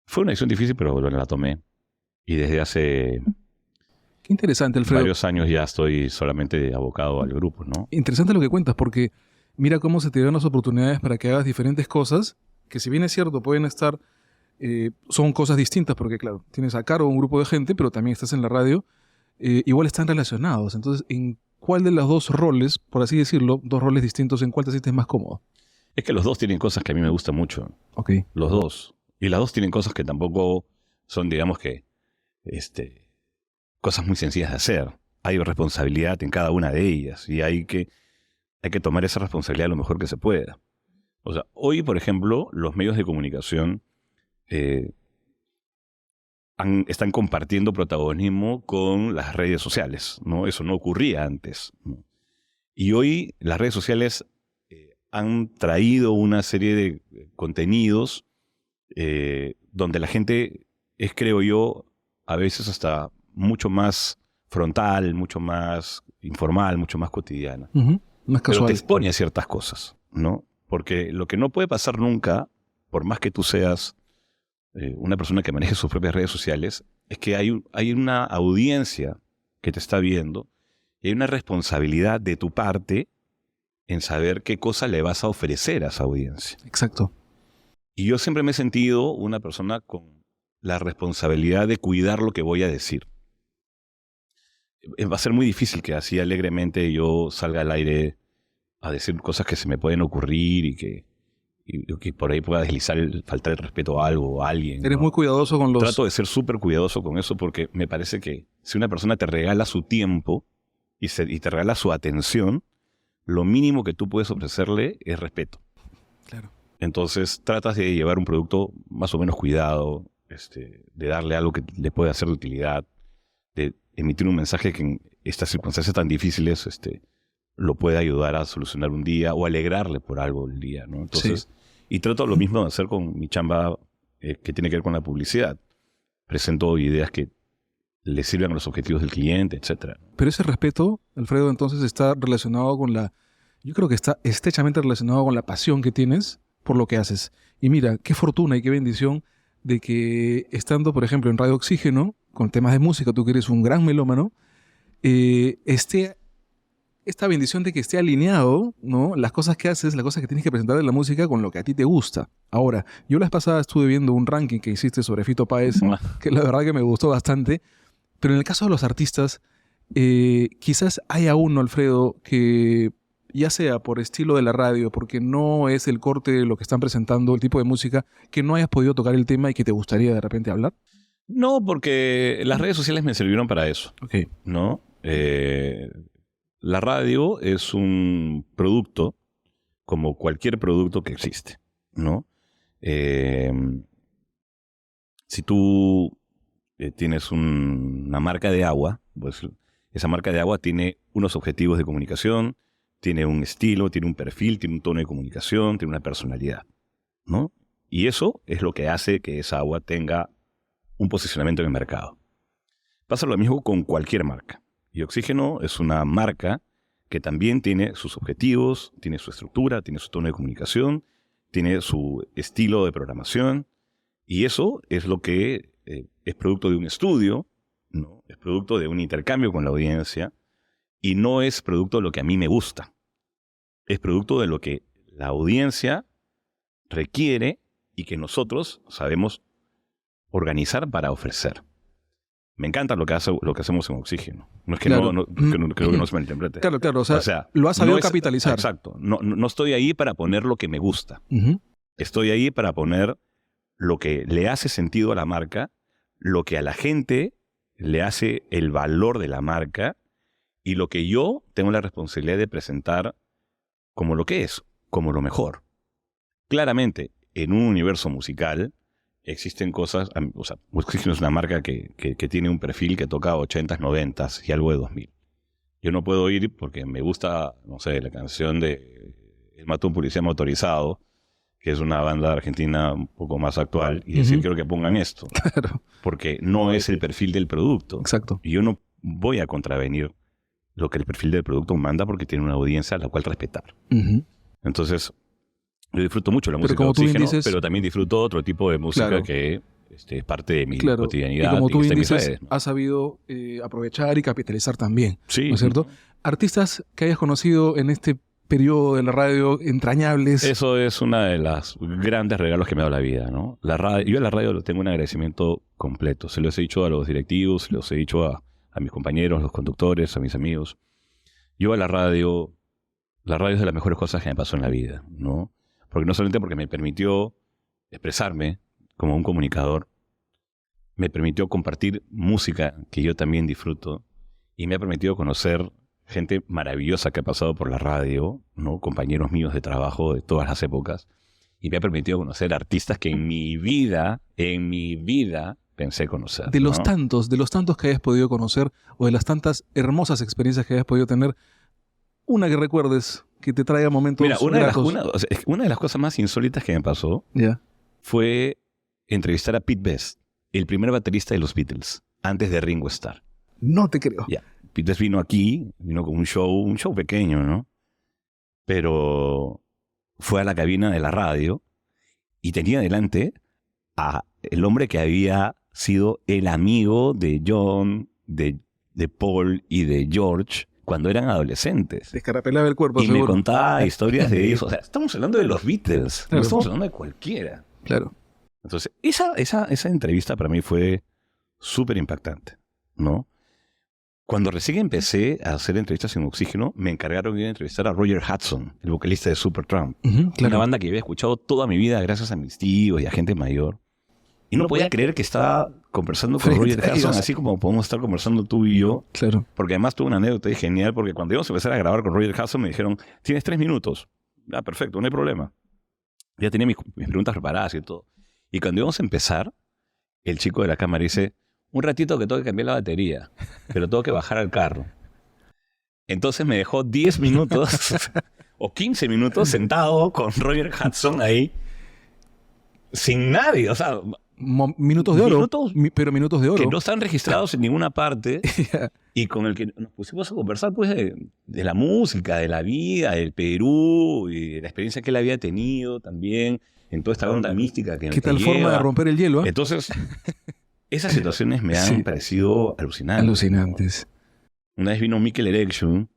Fue una decisión difícil, pero bueno, la tomé. Y desde hace Qué interesante, Alfredo. varios años ya estoy solamente abocado al grupo, ¿no? Interesante lo que cuentas, porque mira cómo se te dan las oportunidades para que hagas diferentes cosas, que si bien es cierto, pueden estar... son cosas distintas, porque claro, tienes a cargo un grupo de gente, pero también estás en la radio, igual están relacionados. Entonces, ¿en cuál de los 2 roles, por así decirlo, 2 roles distintos, en cuál te sientes más cómodo? Es que los 2 tienen cosas que a mí me gustan mucho. Ok. Los 2. Y las 2 tienen cosas que tampoco son, digamos que, cosas muy sencillas de hacer. Hay responsabilidad en cada una de ellas y hay que tomar esa responsabilidad lo mejor que se pueda. O sea, hoy, por ejemplo, los medios de comunicación están compartiendo protagonismo con las redes sociales, ¿no? Eso no ocurría antes, ¿no? Y hoy las redes sociales han traído una serie de contenidos donde la gente es, creo yo, a veces hasta mucho más frontal, mucho más informal, mucho más cotidiana. Más casual. Pero te expone a ciertas cosas, ¿no? Porque lo que no puede pasar nunca, por más que tú seas una persona que maneje sus propias redes sociales, es que hay una audiencia que te está viendo y hay una responsabilidad de tu parte en saber qué cosa le vas a ofrecer a esa audiencia. Exacto. Y yo siempre me he sentido una persona con la responsabilidad de cuidar lo que voy a decir. Va a ser muy difícil que así alegremente yo salga al aire a decir cosas que se me pueden ocurrir y que por ahí pueda faltar el respeto a algo o a alguien. Eres muy cuidadoso con los... Trato de ser súper cuidadoso con eso porque me parece que si una persona te regala su tiempo y te regala su atención, lo mínimo que tú puedes ofrecerle es respeto. Claro. Entonces tratas de llevar un producto más o menos cuidado de darle algo que le pueda ser de utilidad, de emitir un mensaje que en estas circunstancias tan difíciles lo pueda ayudar a solucionar un día o alegrarle por algo el día, ¿no? Entonces, Sí. y trato lo mismo de hacer con mi chamba que tiene que ver con la publicidad. Presento ideas que le sirvan a los objetivos del cliente, etcétera. Pero ese respeto, Alfredo, entonces está relacionado con yo creo que está estrechamente relacionado con la pasión que tienes por lo que haces. Y mira, qué fortuna y qué bendición de que estando, por ejemplo, en Radio Oxígeno, con temas de música, tú que eres un gran melómano, esta bendición de que esté alineado, ¿no? Las cosas que haces, las cosas que tienes que presentar de la música con lo que a ti te gusta. Ahora, yo la vez pasada estuve viendo un ranking que hiciste sobre Fito Páez, que la verdad que me gustó bastante. Pero en el caso de los artistas, quizás haya uno, Alfredo, que ya sea por estilo de la radio, porque no es el corte de lo que están presentando, el tipo de música, que no hayas podido tocar el tema y que te gustaría de repente hablar. No, porque las redes sociales me sirvieron para eso, Ok. ¿no? La radio es un producto como cualquier producto que existe, ¿no? Si tú tienes una marca de agua, pues esa marca de agua tiene unos objetivos de comunicación, tiene un estilo, tiene un perfil, tiene un tono de comunicación, tiene una personalidad, ¿no? Y eso es lo que hace que esa agua tenga un posicionamiento en el mercado. Pasa lo mismo con cualquier marca. Y Oxígeno es una marca que también tiene sus objetivos, tiene su estructura, tiene su tono de comunicación, tiene su estilo de programación, y eso es lo que es producto de un estudio, ¿no? Es producto de un intercambio con la audiencia, y no es producto de lo que a mí me gusta. Es producto de lo que la audiencia requiere y que nosotros sabemos organizar para ofrecer. Me encanta lo que hacemos en Oxígeno. No es que Claro. creo que no se malinterprete. Claro, o sea, lo has sabido capitalizar. Exacto. No estoy ahí para poner lo que me gusta. Ujú. Estoy ahí para poner lo que le hace sentido a la marca, lo que a la gente le hace el valor de la marca y lo que yo tengo la responsabilidad de presentar como lo que es, como lo mejor. Claramente, en un universo musical existen cosas, o sea, Oxígeno es una marca que tiene un perfil que toca 80s, 90s y algo de 2000. Yo no puedo ir porque me gusta, no sé, la canción de El mató un policía motorizado, que es una banda argentina un poco más actual, y decir, quiero que pongan esto. Claro. Porque no es el perfil del producto. Exacto. Y yo no voy a contravenir lo que el perfil del producto manda porque tiene una audiencia a la cual respetar. Ujú. Entonces, yo disfruto mucho la Pero música de como tú bien Oxígeno, dices- pero también disfruto otro tipo de música Claro. que es parte de mi Claro. cotidianidad Y como tú que bien está en mis dices, redes, ¿no? has sabido aprovechar y capitalizar también. Sí. ¿No es cierto? Artistas que hayas conocido en este periodo de la radio entrañables. Eso es una de las grandes regalos que me ha dado la vida, ¿no? La radio, yo a la radio le tengo un agradecimiento completo. Se los he dicho a los directivos, se los he dicho a mis compañeros, los conductores, a mis amigos. Yo a la radio es de las mejores cosas que me pasó en la vida, ¿no? Porque no solamente porque me permitió expresarme como un comunicador, me permitió compartir música que yo también disfruto y me ha permitido conocer gente maravillosa que ha pasado por la radio, ¿no? Compañeros míos de trabajo de todas las épocas, y me ha permitido conocer artistas que en mi vida pensé conocer. De los ¿no? tantos que hayas podido conocer o de las tantas hermosas experiencias que hayas podido tener, una que recuerdes que te traiga momentos Mira, una gratos. de las cosas más insólitas que me pasó Ya. fue entrevistar a Pete Best, el primer baterista de los Beatles, antes de Ringo Starr. No te creo. Ya. Pete Best vino con un show pequeño, ¿no? Pero fue a la cabina de la radio y tenía delante a el hombre que había sido el amigo de John, de Paul y de George cuando eran adolescentes. Descarapelaba el cuerpo, Y me seguro. contaba historias de ellos. O sea, estamos hablando de los Beatles, Claro. no estamos hablando de cualquiera. Claro. Entonces, esa entrevista para mí fue súper impactante, ¿no? Cuando recién empecé a hacer entrevistas en Oxígeno, me encargaron de ir a entrevistar a Roger Hudson, el vocalista de Supertramp. Ujú, Una claro. banda que había escuchado toda mi vida gracias a mis tíos y a gente mayor. Y no podía creer que estaba conversando con Frente Roger a Hudson, ellos. así como podemos estar conversando tú y yo. Claro. Porque además tuve una anécdota ahí genial, porque cuando íbamos a empezar a grabar con Roger Hudson me dijeron, tienes 3 minutos. Ah, perfecto, no hay problema. Ya tenía mis preguntas preparadas y todo. Y cuando íbamos a empezar, el chico de la cámara dice, un ratito que tengo que cambiar la batería, pero tengo que bajar al carro. Entonces me dejó 10 minutos o 15 minutos sentado con Roger Hudson ahí, sin nadie, o sea... Minutos de oro, Minutos pero minutos de oro. que no están registrados en ninguna parte y con el que nos pusimos a conversar pues de la música, de la vida, del Perú y de la experiencia que él había tenido también en toda esta onda mística que ¿Qué tal que forma lleva. de romper el hielo? Entonces, esas situaciones me han parecido alucinantes. Alucinantes. Una vez vino Mikel Erection,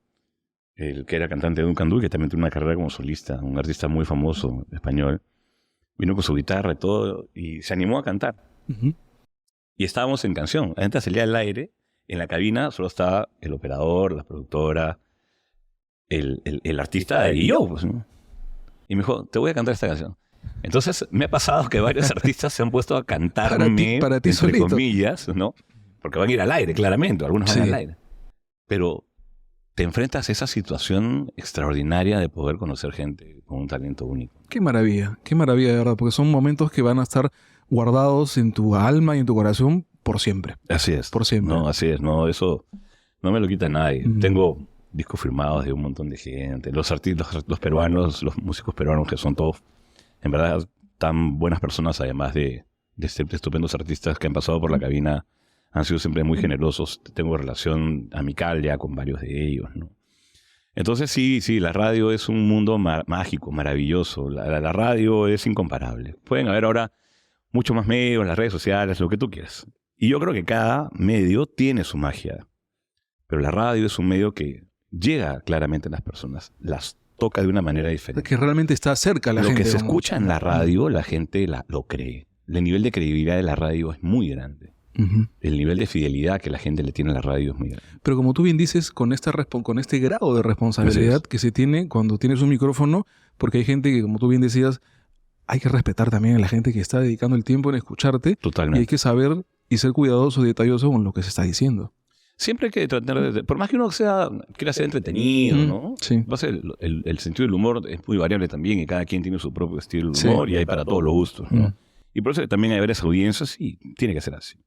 el que era cantante de Duncan Du, que también tuvo una carrera como solista, un artista muy famoso español. Vino con su guitarra y todo, y se animó a cantar. Uh-huh. Y estábamos en canción. La gente salía al aire. En la cabina solo estaba el operador, la productora, el artista y yo. Pues, ¿no? Y me dijo, te voy a cantar esta canción. Entonces me ha pasado que varios artistas se han puesto a cantarme, para ti entre solito. comillas, ¿no? Porque van a ir al aire, claramente. Algunos van Sí. al aire. Pero te enfrentas a esa situación extraordinaria de poder conocer gente con un talento único. Qué maravilla de verdad, porque son momentos que van a estar guardados en tu alma y en tu corazón por siempre. Así es. Por siempre. No, así es. No, eso no me lo quita nadie. Tengo discos firmados de un montón de gente. Los artistas, los peruanos, los músicos peruanos que son todos, en verdad, tan buenas personas, además de estupendos artistas que han pasado por la cabina, han sido siempre muy generosos. Tengo relación amical ya con varios de ellos, ¿no? Entonces sí, la radio es un mundo mágico, maravilloso. La radio es incomparable. Pueden haber ahora mucho más medios, las redes sociales, lo que tú quieras. Y yo creo que cada medio tiene su magia. Pero la radio es un medio que llega claramente a las personas, las toca de una manera diferente. Que realmente está cerca la Lo gente. que se escucha en la radio, la gente lo cree. El nivel de credibilidad de la radio es muy grande. Uh-huh. El nivel de fidelidad que la gente le tiene a la radio es muy grande. Pero como tú bien dices, con este grado de responsabilidad que se tiene cuando tienes un micrófono, porque hay gente que, como tú bien decías, hay que respetar también a la gente que está dedicando el tiempo en escucharte. Totalmente. Y hay que saber y ser cuidadoso y detalloso con lo que se está diciendo. Siempre hay que tratar de... Por más que uno quiera ser entretenido, ¿no? Sí. El sentido del humor es muy variable también y cada quien tiene su propio estilo de humor y hay para todos los gustos, ¿no? Y por eso también hay varias audiencias y tiene que ser así.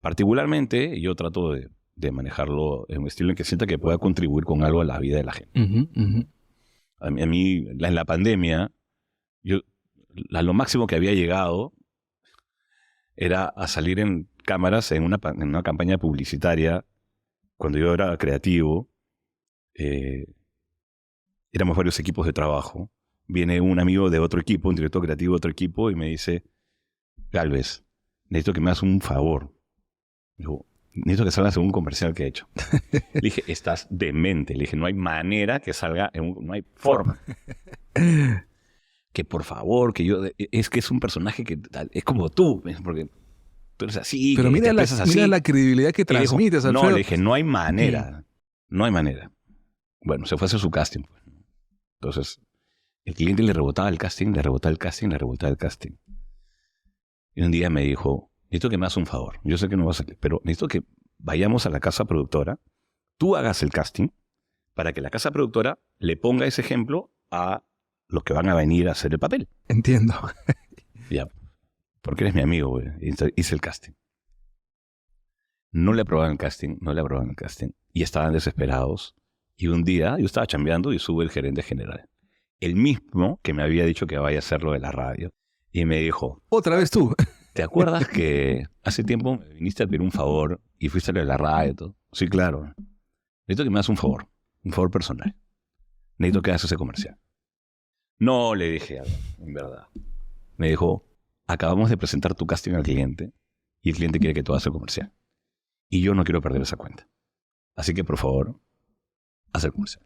Particularmente, yo trato de manejarlo en un estilo en que sienta que pueda contribuir con algo a la vida de la gente. A mí, en la pandemia, lo máximo que había llegado era a salir en cámaras en una campaña publicitaria. Cuando yo era creativo, éramos varios equipos de trabajo. Viene un amigo de otro equipo, un director creativo de otro equipo, y me dice, Galvez, necesito que me hagas un favor. Digo, necesito que salgas en un comercial que he hecho. Le dije, estás demente. Le dije, no hay manera que salga, no hay forma. Que por favor, es que es un personaje que es como tú, porque tú eres así. Pero mira la credibilidad que transmites, Alfredo. No, le dije, no hay manera. No hay manera. Bueno, se fue a hacer su casting. Entonces, el cliente le rebotaba el casting, le rebotaba el casting, le rebotaba el casting. Y un día me dijo, necesito que me hagas un favor. Yo sé que no va a salir, pero necesito que vayamos a la casa productora, tú hagas el casting, para que la casa productora le ponga ese ejemplo a los que van a venir a hacer el papel. Entiendo. Ya, porque eres mi amigo, güey. Hice el casting. No le aprobaban el casting, y estaban desesperados. Y un día yo estaba chambeando y sube el gerente general. El mismo que me había dicho que vaya a hacer lo de la radio. Y me dijo, otra vez tú. ¿te acuerdas que hace tiempo me viniste a pedir un favor y fuiste a lo de la radio y todo? Sí, claro. Necesito que me hagas un favor personal. Necesito que hagas ese comercial. No, le dije, en verdad. Me dijo, acabamos de presentar tu casting al cliente y el cliente quiere que tú hagas el comercial. Y yo no quiero perder esa cuenta. Así que, por favor, haz el comercial.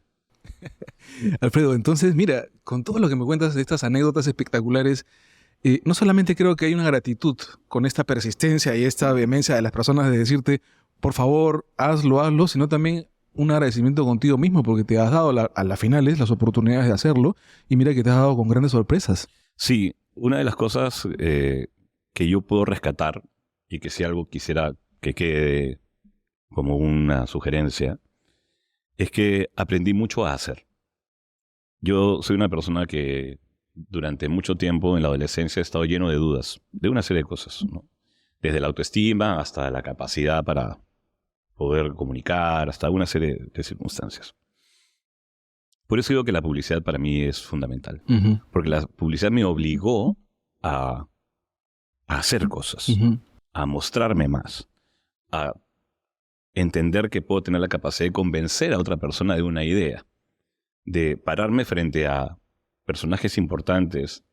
Alfredo, entonces, mira, con todo lo que me cuentas de estas anécdotas espectaculares, no solamente creo que hay una gratitud con esta persistencia y esta vehemencia de las personas de decirte, por favor, hazlo, sino también un agradecimiento contigo mismo porque te has dado a las finales las oportunidades de hacerlo y mira que te has dado con grandes sorpresas. Sí, una de las cosas que yo puedo rescatar y que si algo quisiera que quede como una sugerencia es que aprendí mucho a hacer. Yo soy una persona que durante mucho tiempo en la adolescencia he estado lleno de dudas de una serie de cosas, ¿no? Desde la autoestima hasta la capacidad para poder comunicar, hasta una serie de circunstancias. Por eso digo que la publicidad para mí es fundamental. Ujú. Porque la publicidad me obligó a hacer cosas, Ujú. a mostrarme más, a entender que puedo tener la capacidad de convencer a otra persona de una idea, de pararme frente a personajes importantes,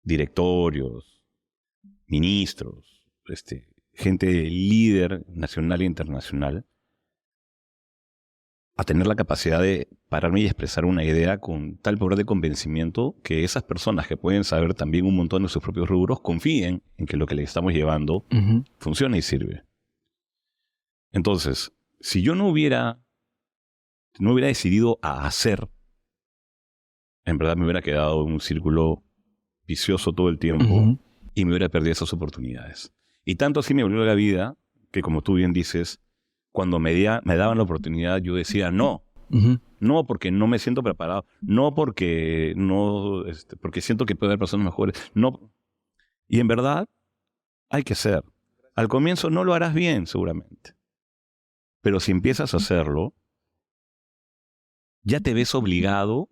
directorios, ministros, gente líder nacional e internacional, a tener la capacidad de pararme y expresar una idea con tal poder de convencimiento que esas personas que pueden saber también un montón de sus propios rubros confíen en que lo que les estamos llevando Ujú. funciona y sirve. Entonces, si yo no hubiera decidido a hacer, en verdad me hubiera quedado en un círculo vicioso todo el tiempo Ujú. y me hubiera perdido esas oportunidades. Y tanto así me volvió la vida que, como tú bien dices, cuando me daban la oportunidad, yo decía no. Ujú. No porque no me siento preparado, no porque no, porque siento que puede haber personas mejores, no. Y en verdad hay que ser. Al comienzo no lo harás bien, seguramente. Pero si empiezas a hacerlo, ya te ves obligado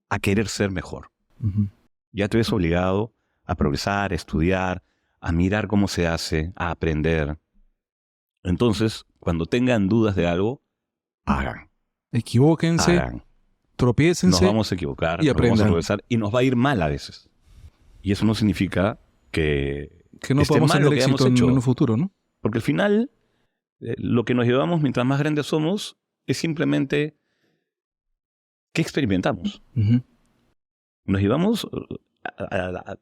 a querer ser mejor. Ujú. Ya te ves obligado a progresar, a estudiar, a mirar cómo se hace, a aprender. Entonces, cuando tengan dudas de algo, hagan. Equivóquense, Hagan. Nos tropiécense vamos a equivocar, y nos vamos a aprendan. progresar y nos va a ir mal a veces. Y eso no significa que Que no esté podamos mal tener lo que hayamos éxito en hecho. un futuro, ¿no? Porque al final, lo que nos llevamos mientras más grandes somos es simplemente qué experimentamos. Ujú. Nos llevamos,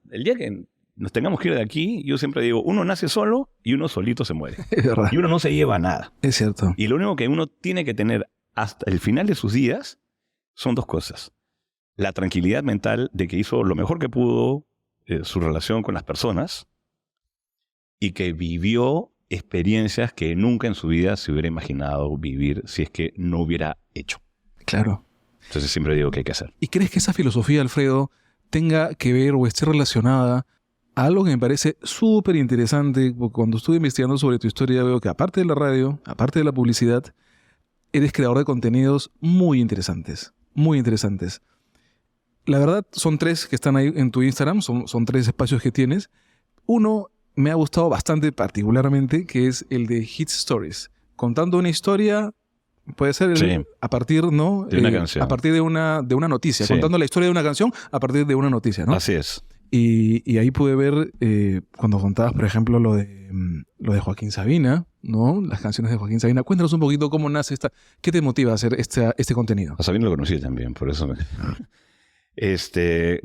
el día que nos tengamos que ir de aquí, yo siempre digo, uno nace solo y uno solito se muere. Es verdad. Y uno no se lleva nada. Es cierto. Y lo único que uno tiene que tener hasta el final de sus días son dos cosas. La tranquilidad mental de que hizo lo mejor que pudo su relación con las personas y que vivió experiencias que nunca en su vida se hubiera imaginado vivir si es que no hubiera hecho. Claro. Entonces siempre digo que hay que hacer. ¿Y crees que esa filosofía, Alfredo, tenga que ver o esté relacionada a algo que me parece súper interesante? Porque cuando estuve investigando sobre tu historia veo que aparte de la radio, aparte de la publicidad, eres creador de contenidos muy interesantes. Muy interesantes. La verdad, son 3 que están ahí en tu Instagram, son 3 espacios que tienes. Uno me ha gustado bastante particularmente, que es el de Hit Stories. Contando una historia, puede ser Sí. a partir, ¿no? De una canción. A partir de una noticia. Sí. Contando la historia de una canción a partir de una noticia, ¿no? Así es. Y ahí pude ver cuando contabas, por ejemplo, lo de Joaquín Sabina, ¿no? Las canciones de Joaquín Sabina. Cuéntanos un poquito cómo nace esta... ¿Qué te motiva a hacer este contenido? A Sabino lo conocí también, por eso.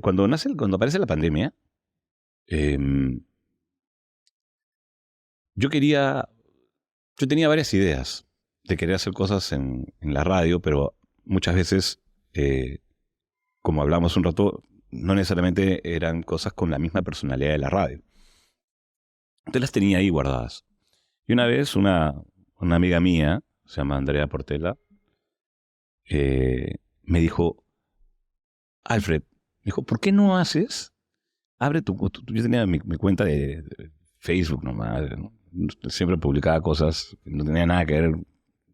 Cuando aparece la pandemia, yo tenía varias ideas de querer hacer cosas en la radio, pero muchas veces, como hablamos un rato, no necesariamente eran cosas con la misma personalidad de la radio. Entonces las tenía ahí guardadas. Y una vez una amiga mía, se llama Andrea Portela, me dijo, Alfred, ¿por qué no haces? Abre yo tenía mi cuenta de Facebook nomás, ¿no? Siempre publicaba cosas que no tenían nada que ver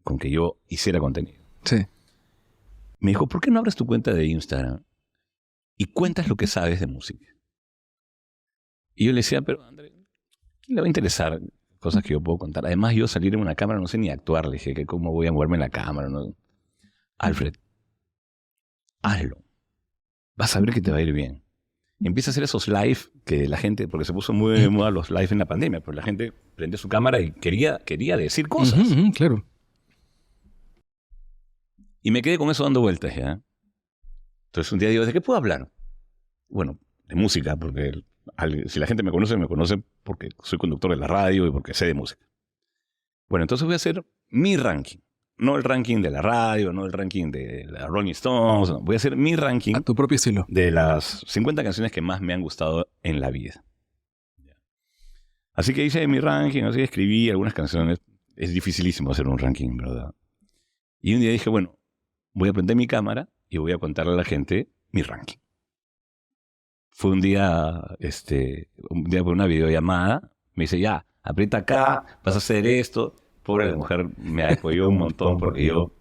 con que yo hiciera contenido. Sí. Me dijo, ¿por qué no abres tu cuenta de Instagram y cuentas lo que sabes de música? Y yo le decía, pero André, ¿quién le va a interesar cosas que yo puedo contar? Además, yo salir en una cámara no sé ni actuar. Le dije, que ¿cómo voy a moverme en la cámara? ¿No? Alfred, hazlo. Vas a ver que te va a ir bien. Empieza a hacer esos live que la gente, porque se puso muy de moda los live en la pandemia, pero la gente prendió su cámara y quería decir cosas. Claro. Y me quedé con eso dando vueltas ya. Entonces un día digo, ¿de qué puedo hablar? Bueno, de música, porque si la gente me conoce porque soy conductor de la radio y porque sé de música. Bueno, entonces voy a hacer mi ranking. No el ranking de la radio, no el ranking de la Rolling Stones. No. Voy a hacer mi ranking A tu propio estilo. de las 50 canciones que más me han gustado en la vida. Así que hice mi ranking, así que escribí algunas canciones. Es dificilísimo hacer un ranking, ¿verdad? Y un día dije, bueno, voy a prender mi cámara y voy a contarle a la gente mi ranking. Fue un día por una videollamada, me dice, ya, aprieta acá, vas a hacer esto. Pobre la mujer me apoyó un montón porque yo,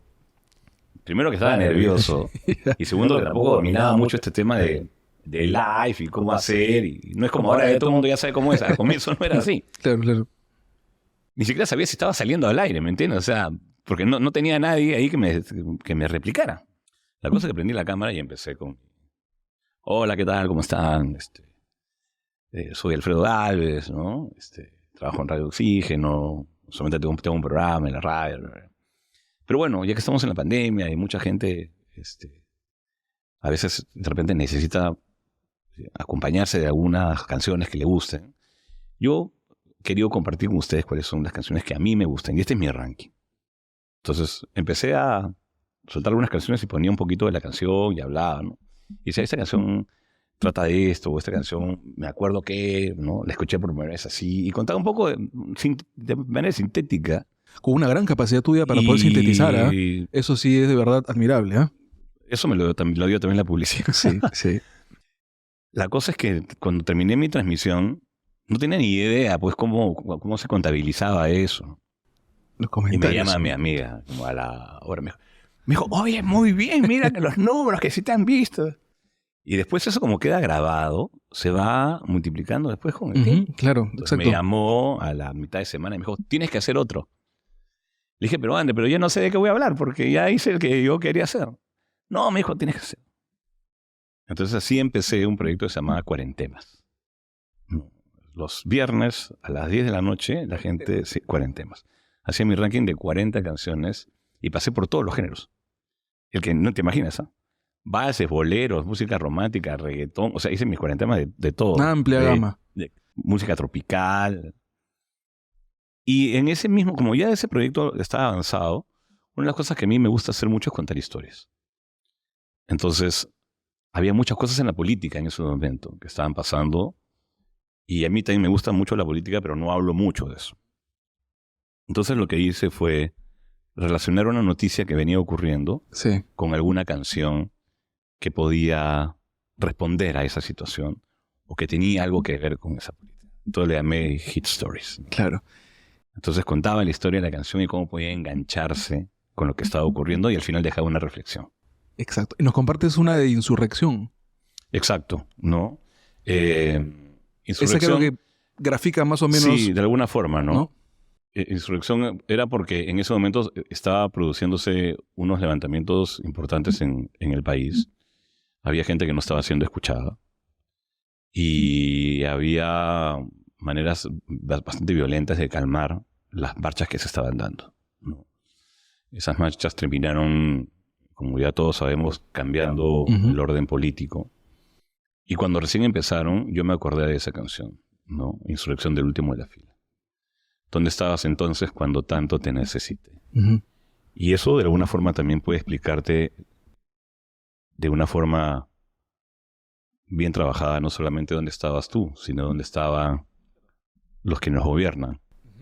primero que estaba nervioso, y segundo que tampoco dominaba mucho este tema de live y cómo hacer. Y no es como ahora que todo el mundo ya sabe cómo es. Al comienzo no era así. Claro, claro. Ni siquiera sabía si estaba saliendo al aire, ¿me entiendes? O sea, porque no tenía nadie ahí que me replicara. La cosa es que prendí la cámara y empecé con: hola, ¿qué tal? ¿Cómo están? Soy Alfredo Gálvez, ¿no? Trabajo en Radio Oxígeno, solamente tengo un programa en la radio. Pero bueno, ya que estamos en la pandemia y mucha gente a veces de repente necesita acompañarse de algunas canciones que le gusten, yo quería compartir con ustedes cuáles son las canciones que a mí me gustan, y este es mi ranking. Entonces empecé a soltar algunas canciones y ponía un poquito de la canción y hablaba, ¿no? Y decía, esta canción trata de esto, o esta canción me acuerdo que, ¿no? La escuché por primera vez así, y contaba un poco de manera sintética. Con una gran capacidad tuya para poder sintetizar, ¿eh? Eso sí es de verdad admirable, ¿eh? Eso me lo dio también la publicidad. Sí, sí. La cosa es que cuando terminé mi transmisión, no tenía ni idea, pues, cómo se contabilizaba eso. Los comentarios. Y me llama mi amiga, como a la hora, me dijo, oye, muy bien, mira que los números que sí te han visto. Y después eso como queda grabado, se va multiplicando después con el tiempo. Claro, Entonces exacto. me llamó a la mitad de semana y me dijo, tienes que hacer otro. Le dije, pero ande, pero yo no sé de qué voy a hablar porque ya hice el que yo quería hacer. No, me dijo, tienes que hacer. Entonces así empecé un proyecto que se llamaba Cuarentemas. Los viernes a las 10 de la noche, la gente, sí, Cuarentemas. Hacía mi ranking de 40 canciones y pasé por todos los géneros. El que no te imaginas, ¿ah? Valses, boleros, música romántica, reggaetón. O sea, hice mis 40 temas de todo. Una amplia gama. De música tropical. Y en ese mismo, como ya ese proyecto estaba avanzado, una de las cosas que a mí me gusta hacer mucho es contar historias. Entonces, había muchas cosas en la política en ese momento que estaban pasando. Y a mí también me gusta mucho la política, pero no hablo mucho de eso. Entonces lo que hice fue relacionar una noticia que venía ocurriendo con alguna canción que podía responder a esa situación o que tenía algo que ver con esa política. Entonces le llamé Hit Stories. Claro. Entonces contaba la historia de la canción y cómo podía engancharse con lo que estaba ocurriendo y al final dejaba una reflexión. Exacto. Y nos compartes una de Insurrección. Exacto, ¿no? Esa creo que grafica más o menos... Sí, de alguna forma, ¿no? Insurrección era porque en ese momento estaba produciéndose unos levantamientos importantes en el país. Había gente que no estaba siendo escuchada. Y había maneras bastante violentas de calmar las marchas que se estaban dando, ¿no? Esas marchas terminaron, como ya todos sabemos, cambiando el orden político. Y cuando recién empezaron, yo me acordé de esa canción, ¿no? Insurrección del último de la fila. ¿Dónde estabas entonces cuando tanto te necesité? Y eso de alguna forma también puede explicarte de una forma bien trabajada, no solamente dónde estabas tú, sino dónde estaban los que nos gobiernan,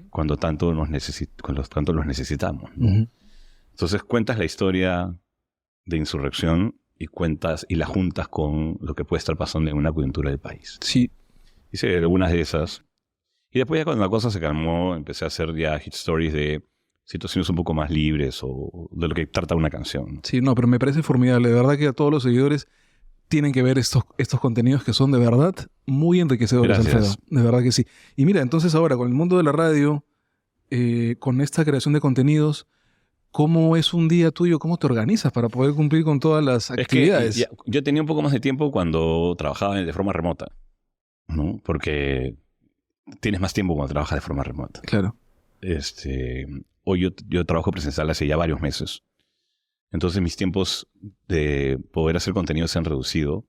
cuando tanto los necesitamos, ¿no? Entonces cuentas la historia de Insurrección y la juntas con lo que puede estar pasando en una coyuntura del país. Sí. Hice algunas de esas. Y después ya cuando la cosa se calmó, empecé a hacer ya hit stories de situaciones un poco más libres o de lo que trata una canción. Sí, no, pero me parece formidable. De verdad que a todos los seguidores tienen que ver estos contenidos que son de verdad muy enriquecedores, Gracias. Alfredo. De verdad que sí. Y mira, entonces ahora con el mundo de la radio, con esta creación de contenidos, ¿cómo es un día tuyo? ¿Cómo te organizas para poder cumplir con todas las actividades? Es que yo tenía un poco más de tiempo cuando trabajaba de forma remota, ¿no? Porque tienes más tiempo cuando trabajas de forma remota. Claro. Hoy yo trabajo presencial hace ya varios meses. Entonces mis tiempos de poder hacer contenido se han reducido,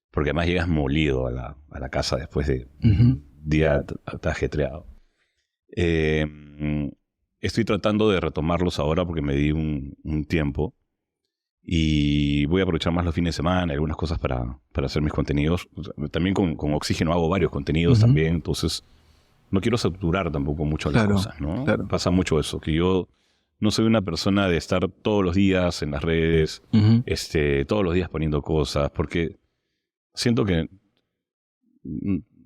porque además llegas molido a la casa después de un día ajetreado. Estoy tratando de retomarlos ahora porque me di un tiempo y voy a aprovechar más los fines de semana, algunas cosas para hacer mis contenidos. También con Oxígeno hago varios contenidos también, entonces no quiero saturar tampoco mucho las cosas, ¿no? Claro. Pasa mucho eso, que yo no soy una persona de estar todos los días en las redes, todos los días poniendo cosas, porque siento que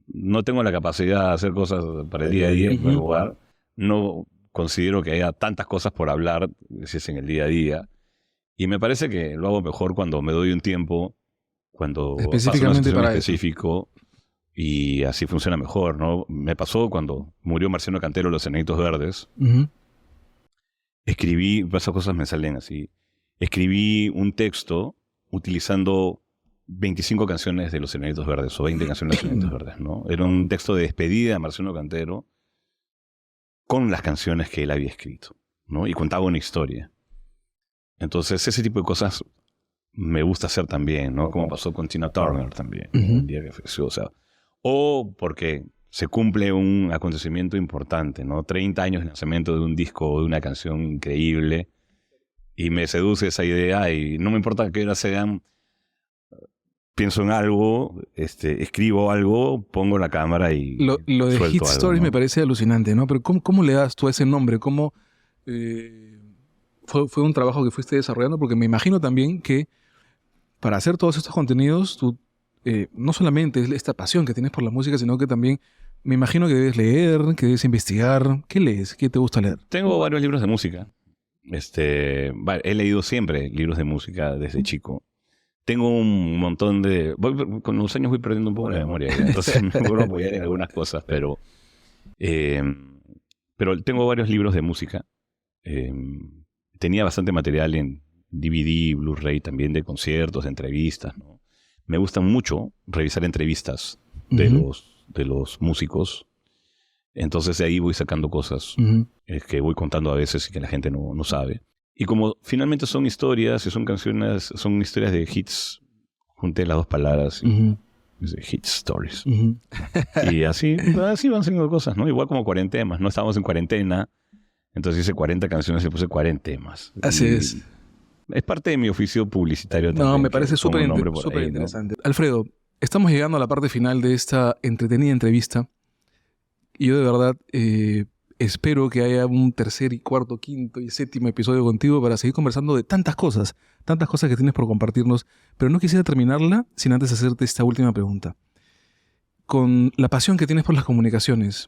no tengo la capacidad de hacer cosas para el día a día en primer lugar. No considero que haya tantas cosas por hablar si es en el día a día. Y me parece que lo hago mejor cuando me doy un tiempo, cuando paso una situación específico, y así funciona mejor, ¿no? Me pasó cuando murió Marciano Cantero, Los Enanitos Verdes. Escribí, esas cosas me salen así. Escribí un texto utilizando 25 canciones de Los Enanitos Verdes, o 20 canciones de Los Enanitos Verdes, ¿no? Era un texto de despedida de Marciano Cantero con las canciones que él había escrito, ¿no? Y contaba una historia. Entonces, ese tipo de cosas me gusta hacer también, ¿no? Como pasó con Tina Turner también, el día que falleció, o porque se cumple un acontecimiento importante, ¿no? 30 años de lanzamiento de un disco o de una canción increíble, y me seduce esa idea, y no me importa qué hora sean, pienso en algo, escribo algo, pongo la cámara y Lo de Hit Stories, ¿no? Me parece alucinante, ¿no? Pero ¿cómo le das tú ese nombre? ¿Cómo fue un trabajo que fuiste desarrollando? Porque me imagino también que para hacer todos estos contenidos, tú no solamente es esta pasión que tienes por la música, sino que también me imagino que debes leer, que debes investigar. ¿Qué lees? ¿Qué te gusta leer? Tengo varios libros de música. He leído siempre libros de música desde chico. Tengo un montón de... con los años voy perdiendo un poco la memoria, entonces me puedo apoyar en algunas cosas, pero tengo varios libros de música. Tenía bastante material en DVD, Blu-ray también, de conciertos, de entrevistas, ¿no? Me gusta mucho revisar entrevistas de los músicos. Entonces de ahí voy sacando cosas que voy contando a veces y que la gente no sabe. Y como finalmente son historias y son canciones, son historias de hits, junté las dos palabras y Hit Stories. Y así van siendo cosas, ¿no? Igual como 40 temas, ¿no? Estábamos en cuarentena, entonces hice 40 canciones y puse 40 temas. Así es. Es parte de mi oficio publicitario también. No, me parece súper interesante. ¿No? Alfredo, estamos llegando a la parte final de esta entretenida entrevista. Y yo de verdad espero que haya un tercer y cuarto, quinto y séptimo episodio contigo para seguir conversando de tantas cosas que tienes por compartirnos. Pero no quisiera terminarla sin antes hacerte esta última pregunta. Con la pasión que tienes por las comunicaciones,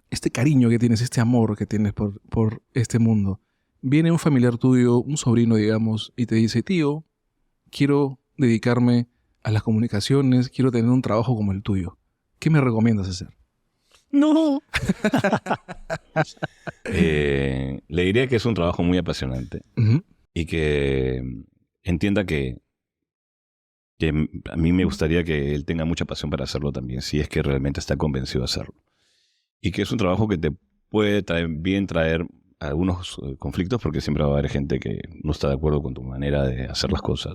este cariño que tienes, este amor que tienes por este mundo, viene un familiar tuyo, un sobrino, digamos, y te dice: tío, quiero dedicarme a las comunicaciones, quiero tener un trabajo como el tuyo. ¿Qué me recomiendas hacer? ¡No! Le diría que es un trabajo muy apasionante y que entienda que a mí me gustaría que él tenga mucha pasión para hacerlo también, si es que realmente está convencido de hacerlo. Y que es un trabajo que te puede traer algunos conflictos, porque siempre va a haber gente que no está de acuerdo con tu manera de hacer las cosas.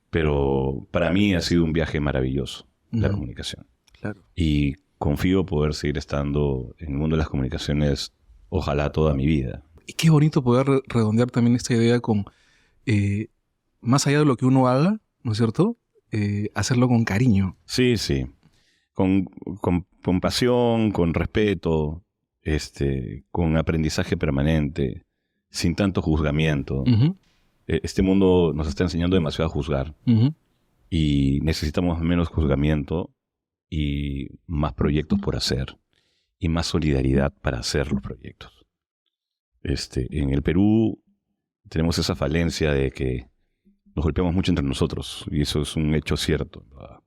Pero para mí ha sido un viaje maravilloso, la comunicación. Claro. Y confío poder seguir estando en el mundo de las comunicaciones, ojalá toda mi vida. Y qué bonito poder redondear también esta idea con, más allá de lo que uno haga, ¿no es cierto? Hacerlo con cariño. Sí. Con pasión, con respeto, con aprendizaje permanente, sin tanto juzgamiento. Este mundo nos está enseñando demasiado a juzgar. Y necesitamos menos juzgamiento y más proyectos por hacer y más solidaridad para hacer los proyectos. En el Perú tenemos esa falencia de que nos golpeamos mucho entre nosotros, y eso es un hecho cierto, ¿verdad?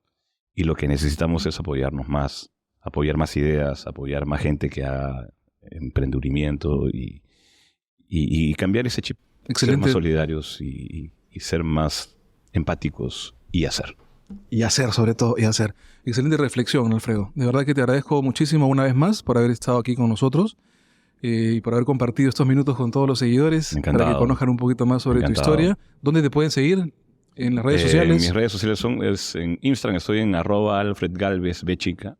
Y lo que necesitamos es apoyarnos más, apoyar más ideas, apoyar más gente que haga emprendimiento y cambiar ese chip. Excelente. Ser más solidarios y ser más empáticos y hacer. Y hacer, sobre todo, y hacer. Excelente reflexión, Alfredo. De verdad que te agradezco muchísimo una vez más por haber estado aquí con nosotros y por haber compartido estos minutos con todos los seguidores. Encantado. Para que conozcan un poquito más sobre tu historia. ¿Dónde te pueden seguir? ¿En las redes sociales? Mis redes sociales en Instagram estoy en @AlfredGalvezBchica.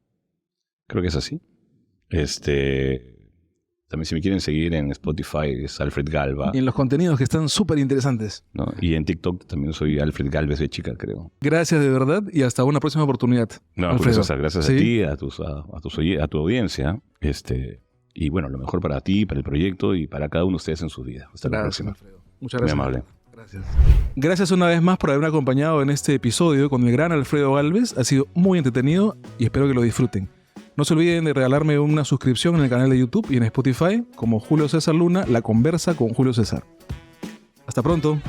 Creo que es así. También si me quieren seguir en Spotify es Alfred Galva. Y en los contenidos que están súper interesantes. ¿No? Y en TikTok también soy Alfred Galvez de Chica, creo. Gracias de verdad y hasta una próxima oportunidad. No, Alfredo. Gracias a ti, a tu audiencia. Y bueno, lo mejor para ti, para el proyecto y para cada uno de ustedes en sus vidas. Hasta la próxima. Alfredo. Muchas gracias. Muy amable. Gracias. Gracias una vez más por haberme acompañado en este episodio con el gran Alfredo Gálvez. Ha sido muy entretenido y espero que lo disfruten. No se olviden de regalarme una suscripción en el canal de YouTube y en Spotify como Julio César Luna, La Conversa con Julio César. Hasta pronto.